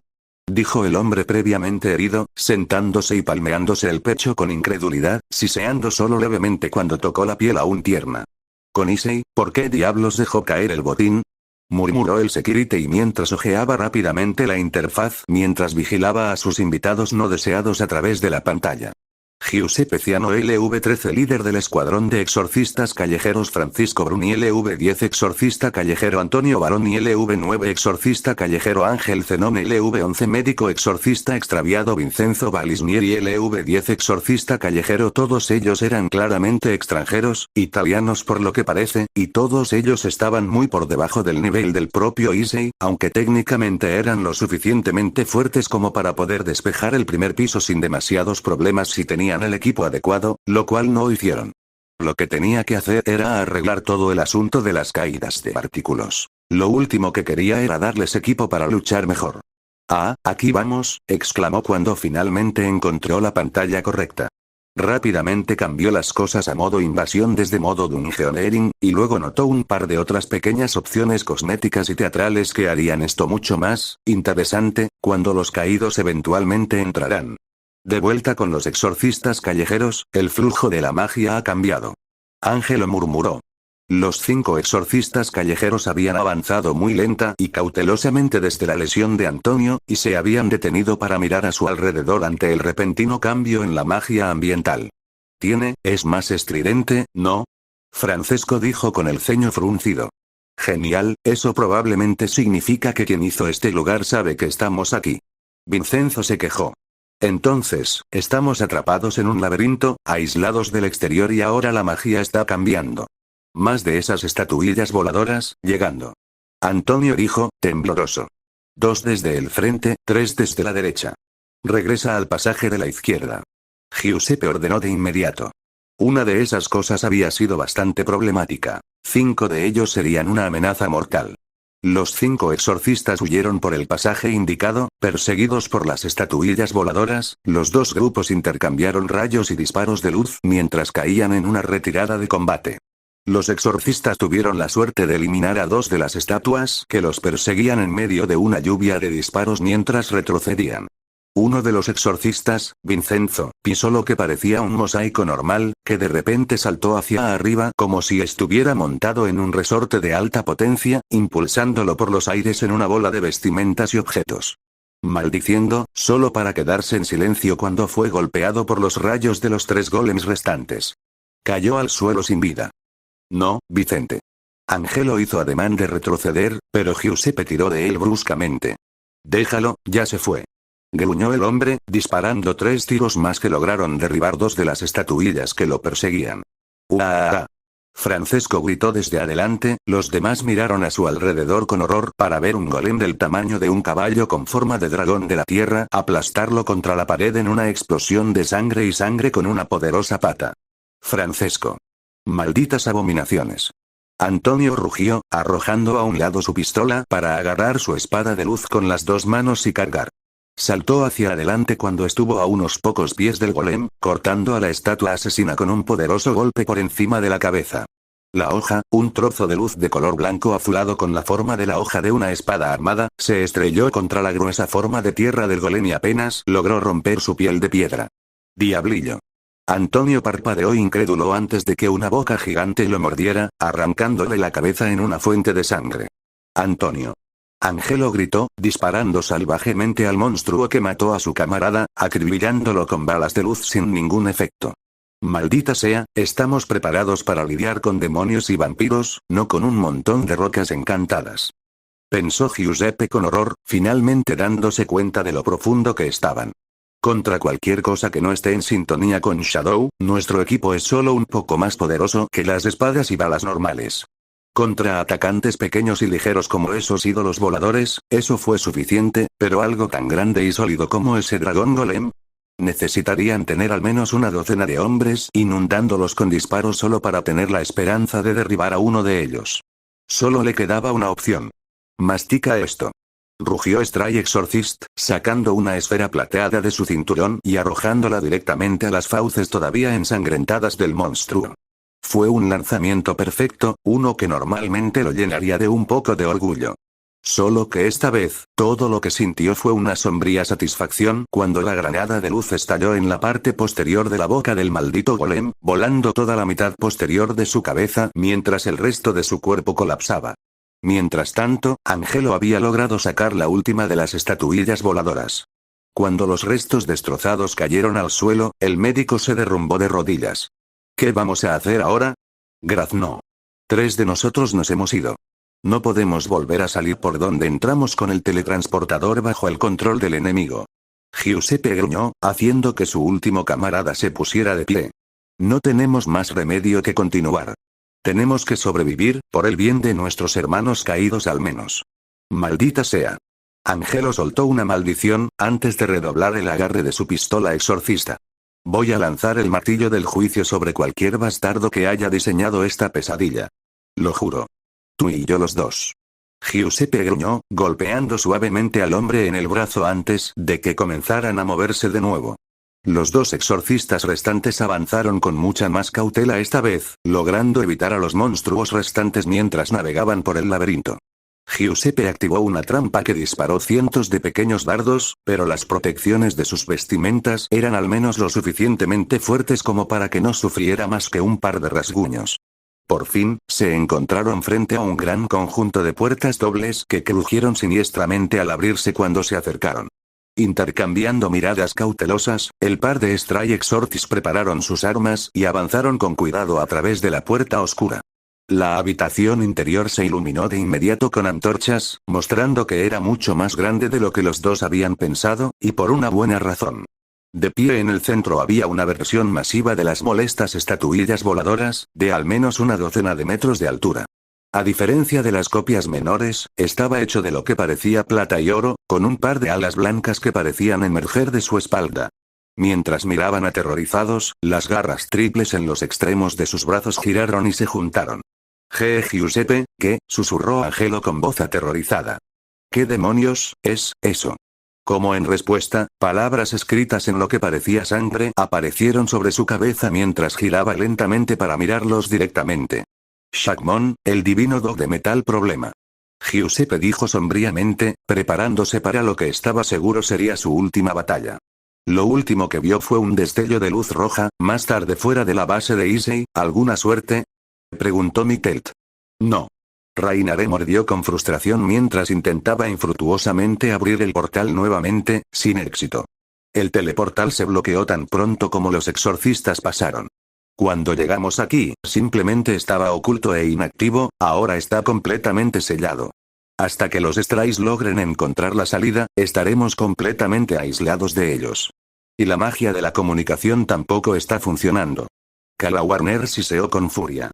Dijo el hombre previamente herido, sentándose y palmeándose el pecho con incredulidad, siseando solo levemente cuando tocó la piel aún tierna. Con Issei, ¿por qué diablos dejó caer el botín? Murmuró el security mientras hojeaba rápidamente la interfaz mientras vigilaba a sus invitados no deseados a través de la pantalla. Giuseppe Ciano LV13 líder del escuadrón de exorcistas callejeros Francisco Bruni LV10 exorcista callejero Antonio Baroni LV9 exorcista callejero Ángel Zenón LV11 médico exorcista extraviado Vincenzo Balisnieri LV10 exorcista callejero. Todos ellos eran claramente extranjeros, italianos por lo que parece, y todos ellos estaban muy por debajo del nivel del propio Issei, aunque técnicamente eran lo suficientemente fuertes como para poder despejar el primer piso sin demasiados problemas si tenían el equipo adecuado, lo cual no hicieron. Lo que tenía que hacer era arreglar todo el asunto de las caídas de artículos. Lo último que quería era darles equipo para luchar mejor. Ah, aquí vamos, exclamó cuando finalmente encontró la pantalla correcta. Rápidamente cambió las cosas a modo invasión desde modo Dungeoneering, y luego notó un par de otras pequeñas opciones cosméticas y teatrales que harían esto mucho más interesante, cuando los caídos eventualmente entrarán. De vuelta con los exorcistas callejeros, el flujo de la magia ha cambiado. Ángelo murmuró. Los 5 exorcistas callejeros habían avanzado muy lenta y cautelosamente desde la lesión de Antonio, y se habían detenido para mirar a su alrededor ante el repentino cambio en la magia ambiental. Es más estridente, ¿no? Francesco dijo con el ceño fruncido. Genial, eso probablemente significa que quien hizo este lugar sabe que estamos aquí. Vincenzo se quejó. Entonces, estamos atrapados en un laberinto, aislados del exterior y ahora la magia está cambiando. Más de esas estatuillas voladoras, llegando. Antonio dijo, tembloroso. 2 desde el frente, 3 desde la derecha. Regresa al pasaje de la izquierda. Giuseppe ordenó de inmediato. Una de esas cosas había sido bastante problemática. 5 de ellos serían una amenaza mortal. Los 5 exorcistas huyeron por el pasaje indicado, perseguidos por las estatuillas voladoras. Los 2 grupos intercambiaron rayos y disparos de luz mientras caían en una retirada de combate. Los exorcistas tuvieron la suerte de eliminar a 2 de las estatuas que los perseguían en medio de una lluvia de disparos mientras retrocedían. Uno de los exorcistas, Vincenzo, pisó lo que parecía un mosaico normal, que de repente saltó hacia arriba como si estuviera montado en un resorte de alta potencia, impulsándolo por los aires en una bola de vestimentas y objetos. Maldiciendo, solo para quedarse en silencio cuando fue golpeado por los rayos de los 3 golems restantes. Cayó al suelo sin vida. No, Vicente. Ángelo hizo ademán de retroceder, pero Giuseppe tiró de él bruscamente. Déjalo, ya se fue. Gruñó el hombre, disparando 3 tiros más que lograron derribar 2 de las estatuillas que lo perseguían. ¡Uah! Francesco gritó desde adelante, los demás miraron a su alrededor con horror para ver un golem del tamaño de un caballo con forma de dragón de la tierra aplastarlo contra la pared en una explosión de sangre y sangre con una poderosa pata. Francesco. Malditas abominaciones. Antonio rugió, arrojando a un lado su pistola para agarrar su espada de luz con las dos manos y cargar. Saltó hacia adelante cuando estuvo a unos pocos pies del golem, cortando a la estatua asesina con un poderoso golpe por encima de la cabeza. La hoja, un trozo de luz de color blanco azulado con la forma de la hoja de una espada armada, se estrelló contra la gruesa forma de tierra del golem y apenas logró romper su piel de piedra. Diablillo. Antonio parpadeó incrédulo antes de que una boca gigante lo mordiera, arrancándole la cabeza en una fuente de sangre. Antonio. Angelo gritó, disparando salvajemente al monstruo que mató a su camarada, acribillándolo con balas de luz sin ningún efecto. Maldita sea, estamos preparados para lidiar con demonios y vampiros, no con un montón de rocas encantadas. Pensó Giuseppe con horror, finalmente dándose cuenta de lo profundo que estaban. Contra cualquier cosa que no esté en sintonía con Shadow, nuestro equipo es solo un poco más poderoso que las espadas y balas normales. Contra atacantes pequeños y ligeros como esos ídolos voladores, eso fue suficiente, pero algo tan grande y sólido como ese dragón golem. Necesitarían tener al menos una docena de hombres inundándolos con disparos solo para tener la esperanza de derribar a uno de ellos. Solo le quedaba una opción. Mastica esto. Rugió Stray Exorcist, sacando una esfera plateada de su cinturón y arrojándola directamente a las fauces todavía ensangrentadas del monstruo. Fue un lanzamiento perfecto, uno que normalmente lo llenaría de un poco de orgullo. Solo que esta vez, todo lo que sintió fue una sombría satisfacción cuando la granada de luz estalló en la parte posterior de la boca del maldito golem, volando toda la mitad posterior de su cabeza mientras el resto de su cuerpo colapsaba. Mientras tanto, Angelo había logrado sacar la última de las estatuillas voladoras. Cuando los restos destrozados cayeron al suelo, el médico se derrumbó de rodillas. ¿Qué vamos a hacer ahora? Graznó. 3 de nosotros nos hemos ido. No podemos volver a salir por donde entramos con el teletransportador bajo el control del enemigo. Giuseppe gruñó, haciendo que su último camarada se pusiera de pie. No tenemos más remedio que continuar. Tenemos que sobrevivir, por el bien de nuestros hermanos caídos al menos. Maldita sea. Angelo soltó una maldición, antes de redoblar el agarre de su pistola exorcista. Voy a lanzar el martillo del juicio sobre cualquier bastardo que haya diseñado esta pesadilla. Lo juro. Tú y yo los dos. Giuseppe gruñó, golpeando suavemente al hombre en el brazo antes de que comenzaran a moverse de nuevo. Los 2 exorcistas restantes avanzaron con mucha más cautela esta vez, logrando evitar a los monstruos restantes mientras navegaban por el laberinto. Giuseppe activó una trampa que disparó cientos de pequeños dardos, pero las protecciones de sus vestimentas eran al menos lo suficientemente fuertes como para que no sufriera más que un par de rasguños. Por fin, se encontraron frente a un gran conjunto de puertas dobles que crujieron siniestramente al abrirse cuando se acercaron. Intercambiando miradas cautelosas, el par de Stray Exorcists prepararon sus armas y avanzaron con cuidado a través de la puerta oscura. La habitación interior se iluminó de inmediato con antorchas, mostrando que era mucho más grande de lo que los dos habían pensado, y por una buena razón. De pie en el centro había una versión masiva de las molestas estatuillas voladoras, de al menos una docena de metros de altura. A diferencia de las copias menores, estaba hecho de lo que parecía plata y oro, con un par de alas blancas que parecían emerger de su espalda. Mientras miraban aterrorizados, las garras triples en los extremos de sus brazos giraron y se juntaron. Giuseppe, ¿qué? Susurró Angelo con voz aterrorizada. ¿Qué demonios es eso? Como en respuesta, palabras escritas en lo que parecía sangre aparecieron sobre su cabeza mientras giraba lentamente para mirarlos directamente. Shakmon, el divino dog de metal problema. Giuseppe dijo sombríamente, preparándose para lo que estaba seguro sería su última batalla. Lo último que vio fue un destello de luz roja, más tarde fuera de la base de Issei. ¿Alguna suerte? Preguntó Mittelt. No. Rainare mordió con frustración mientras intentaba infructuosamente abrir el portal nuevamente, sin éxito. El teleportal se bloqueó tan pronto como los exorcistas pasaron. Cuando llegamos aquí, simplemente estaba oculto e inactivo, ahora está completamente sellado. Hasta que los Strays logren encontrar la salida, estaremos completamente aislados de ellos. Y la magia de la comunicación tampoco está funcionando. Kala Warner siseó con furia.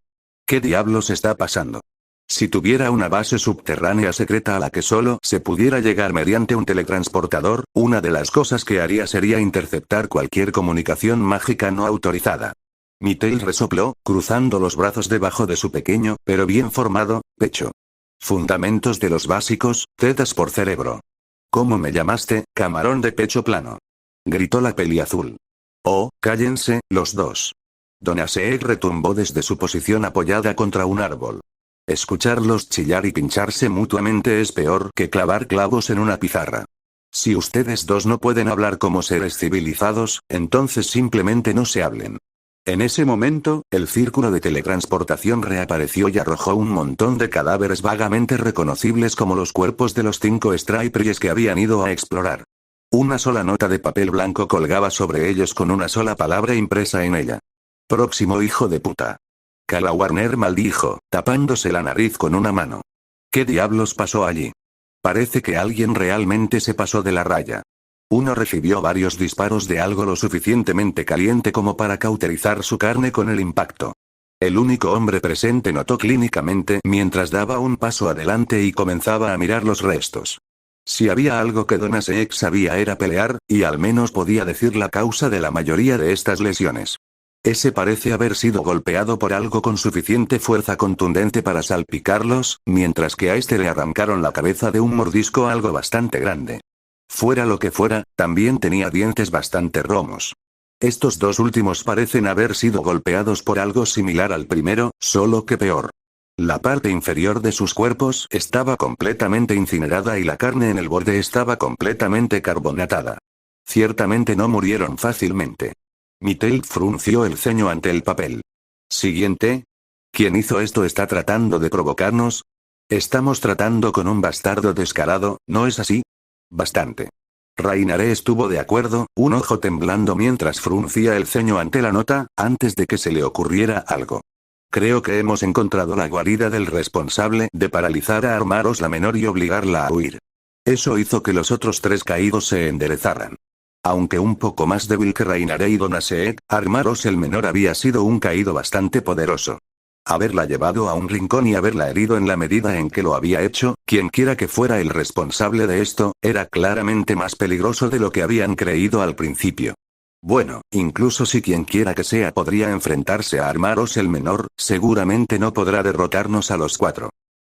¿Qué diablos está pasando? Si tuviera una base subterránea secreta a la que solo se pudiera llegar mediante un teletransportador, una de las cosas que haría sería interceptar cualquier comunicación mágica no autorizada. Mitael resopló, cruzando los brazos debajo de su pequeño, pero bien formado, pecho. Fundamentos de los básicos, tetas por cerebro. ¿Cómo me llamaste, camarón de pecho plano? Gritó la peliazul. Oh, cállense, los dos. Don Aseeg retumbó desde su posición apoyada contra un árbol. Escucharlos chillar y pincharse mutuamente es peor que clavar clavos en una pizarra. Si ustedes dos no pueden hablar como seres civilizados, entonces simplemente no se hablen. En ese momento, el círculo de teletransportación reapareció y arrojó un montón de cadáveres vagamente reconocibles como los cuerpos de los 5 Stripers que habían ido a explorar. Una sola nota de papel blanco colgaba sobre ellos con una sola palabra impresa en ella. Próximo hijo de puta. Kala Warner maldijo, tapándose la nariz con una mano. ¿Qué diablos pasó allí? Parece que alguien realmente se pasó de la raya. Uno recibió varios disparos de algo lo suficientemente caliente como para cauterizar su carne con el impacto. El único hombre presente notó clínicamente mientras daba un paso adelante y comenzaba a mirar los restos. Si había algo que Don Aseeg sabía era pelear, y al menos podía decir la causa de la mayoría de estas lesiones. Ese parece haber sido golpeado por algo con suficiente fuerza contundente para salpicarlos, mientras que a este le arrancaron la cabeza de un mordisco algo bastante grande. Fuera lo que fuera, también tenía dientes bastante romos. Estos dos últimos parecen haber sido golpeados por algo similar al primero, solo que peor. La parte inferior de sus cuerpos estaba completamente incinerada y la carne en el borde estaba completamente carbonatada. Ciertamente no murieron fácilmente. Mitael frunció el ceño ante el papel. Siguiente. ¿Quién hizo esto está tratando de provocarnos? Estamos tratando con un bastardo descarado, ¿no es así? Bastante. Rainaré estuvo de acuerdo, un ojo temblando mientras fruncía el ceño ante la nota, antes de que se le ocurriera algo. Creo que hemos encontrado la guarida del responsable de paralizar a Armaros la menor y obligarla a huir. Eso hizo que los otros 3 caídos se enderezaran. Aunque un poco más débil que Rainaré y Don Aseeg, Armaros el menor había sido un caído bastante poderoso. Haberla llevado a un rincón y haberla herido en la medida en que lo había hecho, quienquiera que fuera el responsable de esto, era claramente más peligroso de lo que habían creído al principio. Bueno, incluso si quienquiera que sea podría enfrentarse a Armaros el menor, seguramente no podrá derrotarnos a los 4.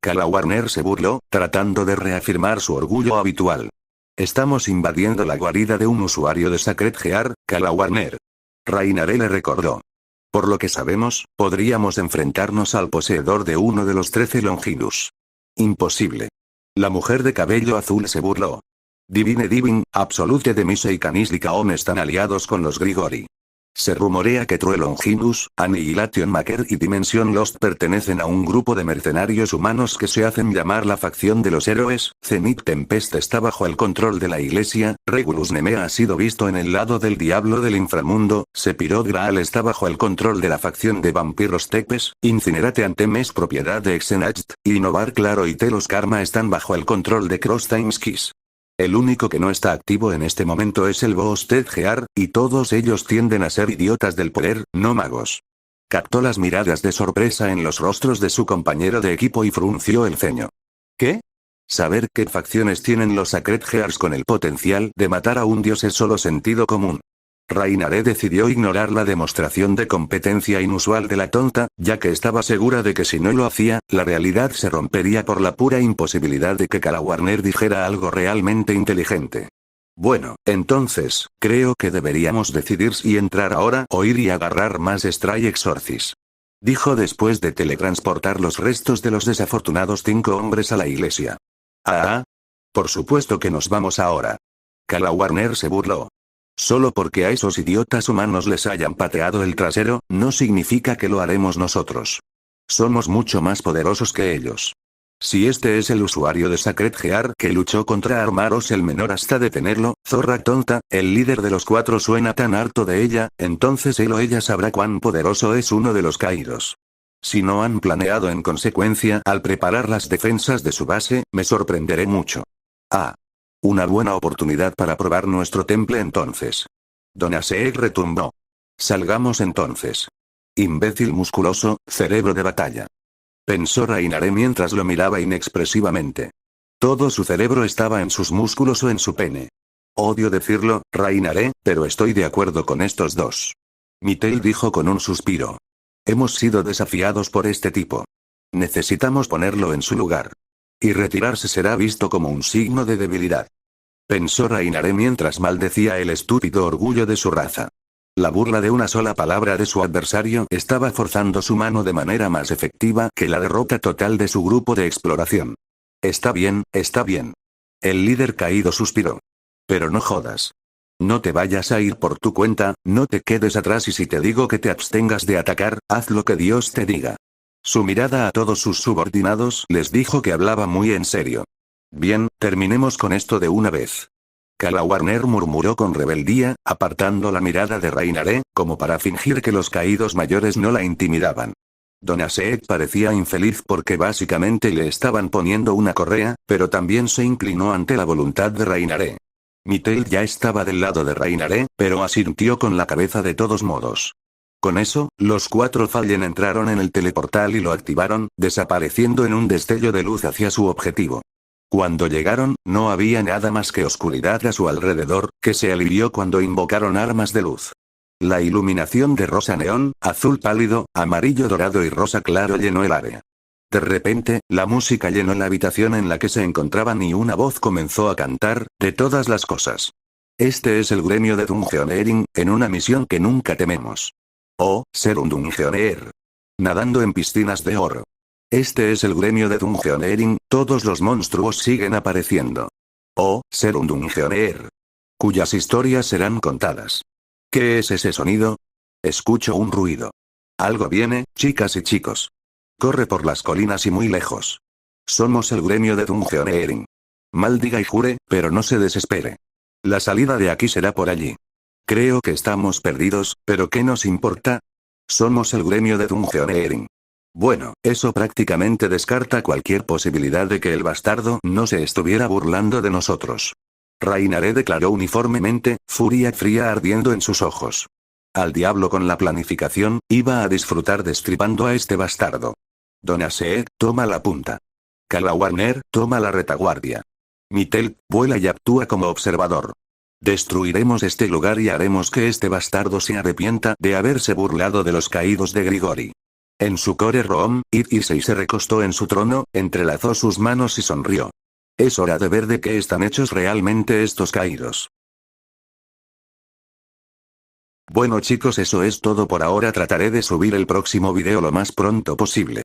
Kala Warner se burló, tratando de reafirmar su orgullo habitual. Estamos invadiendo la guarida de un usuario de Sacred Gear, Kala Warner. Rainaré le recordó. Por lo que sabemos, podríamos enfrentarnos al poseedor de uno de los 13 Longinus. Imposible. La mujer de cabello azul se burló. Divine Divin, Absolute de Mise y Canislicaon están aliados con los Grigori. Se rumorea que True Longinus, Annihilation Maker y Dimension Lost pertenecen a un grupo de mercenarios humanos que se hacen llamar la facción de los héroes. Zenith Tempest está bajo el control de la iglesia, Regulus Nemea ha sido visto en el lado del diablo del inframundo, Sephiroth Graal está bajo el control de la facción de vampiros Tepes, Incinerate Anthem es propiedad de Xenacht, y Novar Claro y Telos Karma están bajo el control de Cross Times Kiss. El único que no está activo en este momento es el Boss Ted Gear, y todos ellos tienden a ser idiotas del poder, no magos. Captó las miradas de sorpresa en los rostros de su compañero de equipo y frunció el ceño. ¿Qué? Saber qué facciones tienen los Sacred Gears con el potencial de matar a un dios es solo sentido común. Rainaré decidió ignorar la demostración de competencia inusual de la tonta, ya que estaba segura de que si no lo hacía, la realidad se rompería por la pura imposibilidad de que Kala Warner dijera algo realmente inteligente. Bueno, entonces, creo que deberíamos decidir si entrar ahora o ir y agarrar más Stray Exorcis. Dijo después de teletransportar los restos de los desafortunados 5 hombres a la iglesia. Ah, por supuesto que nos vamos ahora. Kala Warner se burló. Solo porque a esos idiotas humanos les hayan pateado el trasero, no significa que lo haremos nosotros. Somos mucho más poderosos que ellos. Si este es el usuario de Sacred Gear que luchó contra Armaros el menor hasta detenerlo, zorra tonta, el líder de los 4 suena tan harto de ella, entonces él o ella sabrá cuán poderoso es uno de los caídos. Si no han planeado en consecuencia al preparar las defensas de su base, me sorprenderé mucho. Ah. Una buena oportunidad para probar nuestro temple entonces. Don Aseeg retumbó. Salgamos entonces. Imbécil musculoso, cerebro de batalla. Pensó Rainaré mientras lo miraba inexpresivamente. Todo su cerebro estaba en sus músculos o en su pene. Odio decirlo, Rainaré, pero estoy de acuerdo con estos dos. Mitael dijo con un suspiro. Hemos sido desafiados por este tipo. Necesitamos ponerlo en su lugar. Y retirarse será visto como un signo de debilidad. Pensó Reinharé mientras maldecía el estúpido orgullo de su raza. La burla de una sola palabra de su adversario estaba forzando su mano de manera más efectiva que la derrota total de su grupo de exploración. Está bien, está bien. El líder caído suspiró. Pero no jodas. No te vayas a ir por tu cuenta, no te quedes atrás y si te digo que te abstengas de atacar, haz lo que Dios te diga. Su mirada a todos sus subordinados les dijo que hablaba muy en serio. Bien, terminemos con esto de una vez. Kalawarner murmuró con rebeldía, apartando la mirada de Reinharé, como para fingir que los caídos mayores no la intimidaban. Don Aseet parecía infeliz porque básicamente le estaban poniendo una correa, pero también se inclinó ante la voluntad de Reinharé. Mitael ya estaba del lado de Reinharé, pero asintió con la cabeza de todos modos. Con eso, los 4 Fallen entraron en el teleportal y lo activaron, desapareciendo en un destello de luz hacia su objetivo. Cuando llegaron, no había nada más que oscuridad a su alrededor, que se alivió cuando invocaron armas de luz. La iluminación de rosa neón, azul pálido, amarillo dorado y rosa claro llenó el área. De repente, la música llenó la habitación en la que se encontraban y una voz comenzó a cantar, de todas las cosas. Este es el gremio de Dungeoneering, en una misión que nunca tememos. Oh, ser un Dungeoneer. Nadando en piscinas de oro. Este es el gremio de Dungeoneering, todos los monstruos siguen apareciendo. Oh, ser un Dungeoneer. Cuyas historias serán contadas. ¿Qué es ese sonido? Escucho un ruido. Algo viene, chicas y chicos. Corre por las colinas y muy lejos. Somos el gremio de Dungeoneering. Maldiga y jure, pero no se desespere. La salida de aquí será por allí. Creo que estamos perdidos, pero ¿qué nos importa? Somos el gremio de Dungeoneering. Bueno, eso prácticamente descarta cualquier posibilidad de que el bastardo no se estuviera burlando de nosotros. Reinharé declaró uniformemente, furia fría ardiendo en sus ojos. Al diablo con la planificación, iba a disfrutar destripando a este bastardo. Don Aseet, toma la punta. Kalawarner, toma la retaguardia. Mitael, vuela y actúa como observador. Destruiremos este lugar y haremos que este bastardo se arrepienta de haberse burlado de los caídos de Grigori. En su core Room, Id-Isei se recostó en su trono, entrelazó sus manos y sonrió. Es hora de ver de qué están hechos realmente estos caídos. Bueno chicos, eso es todo por ahora. Trataré de subir el próximo video lo más pronto posible.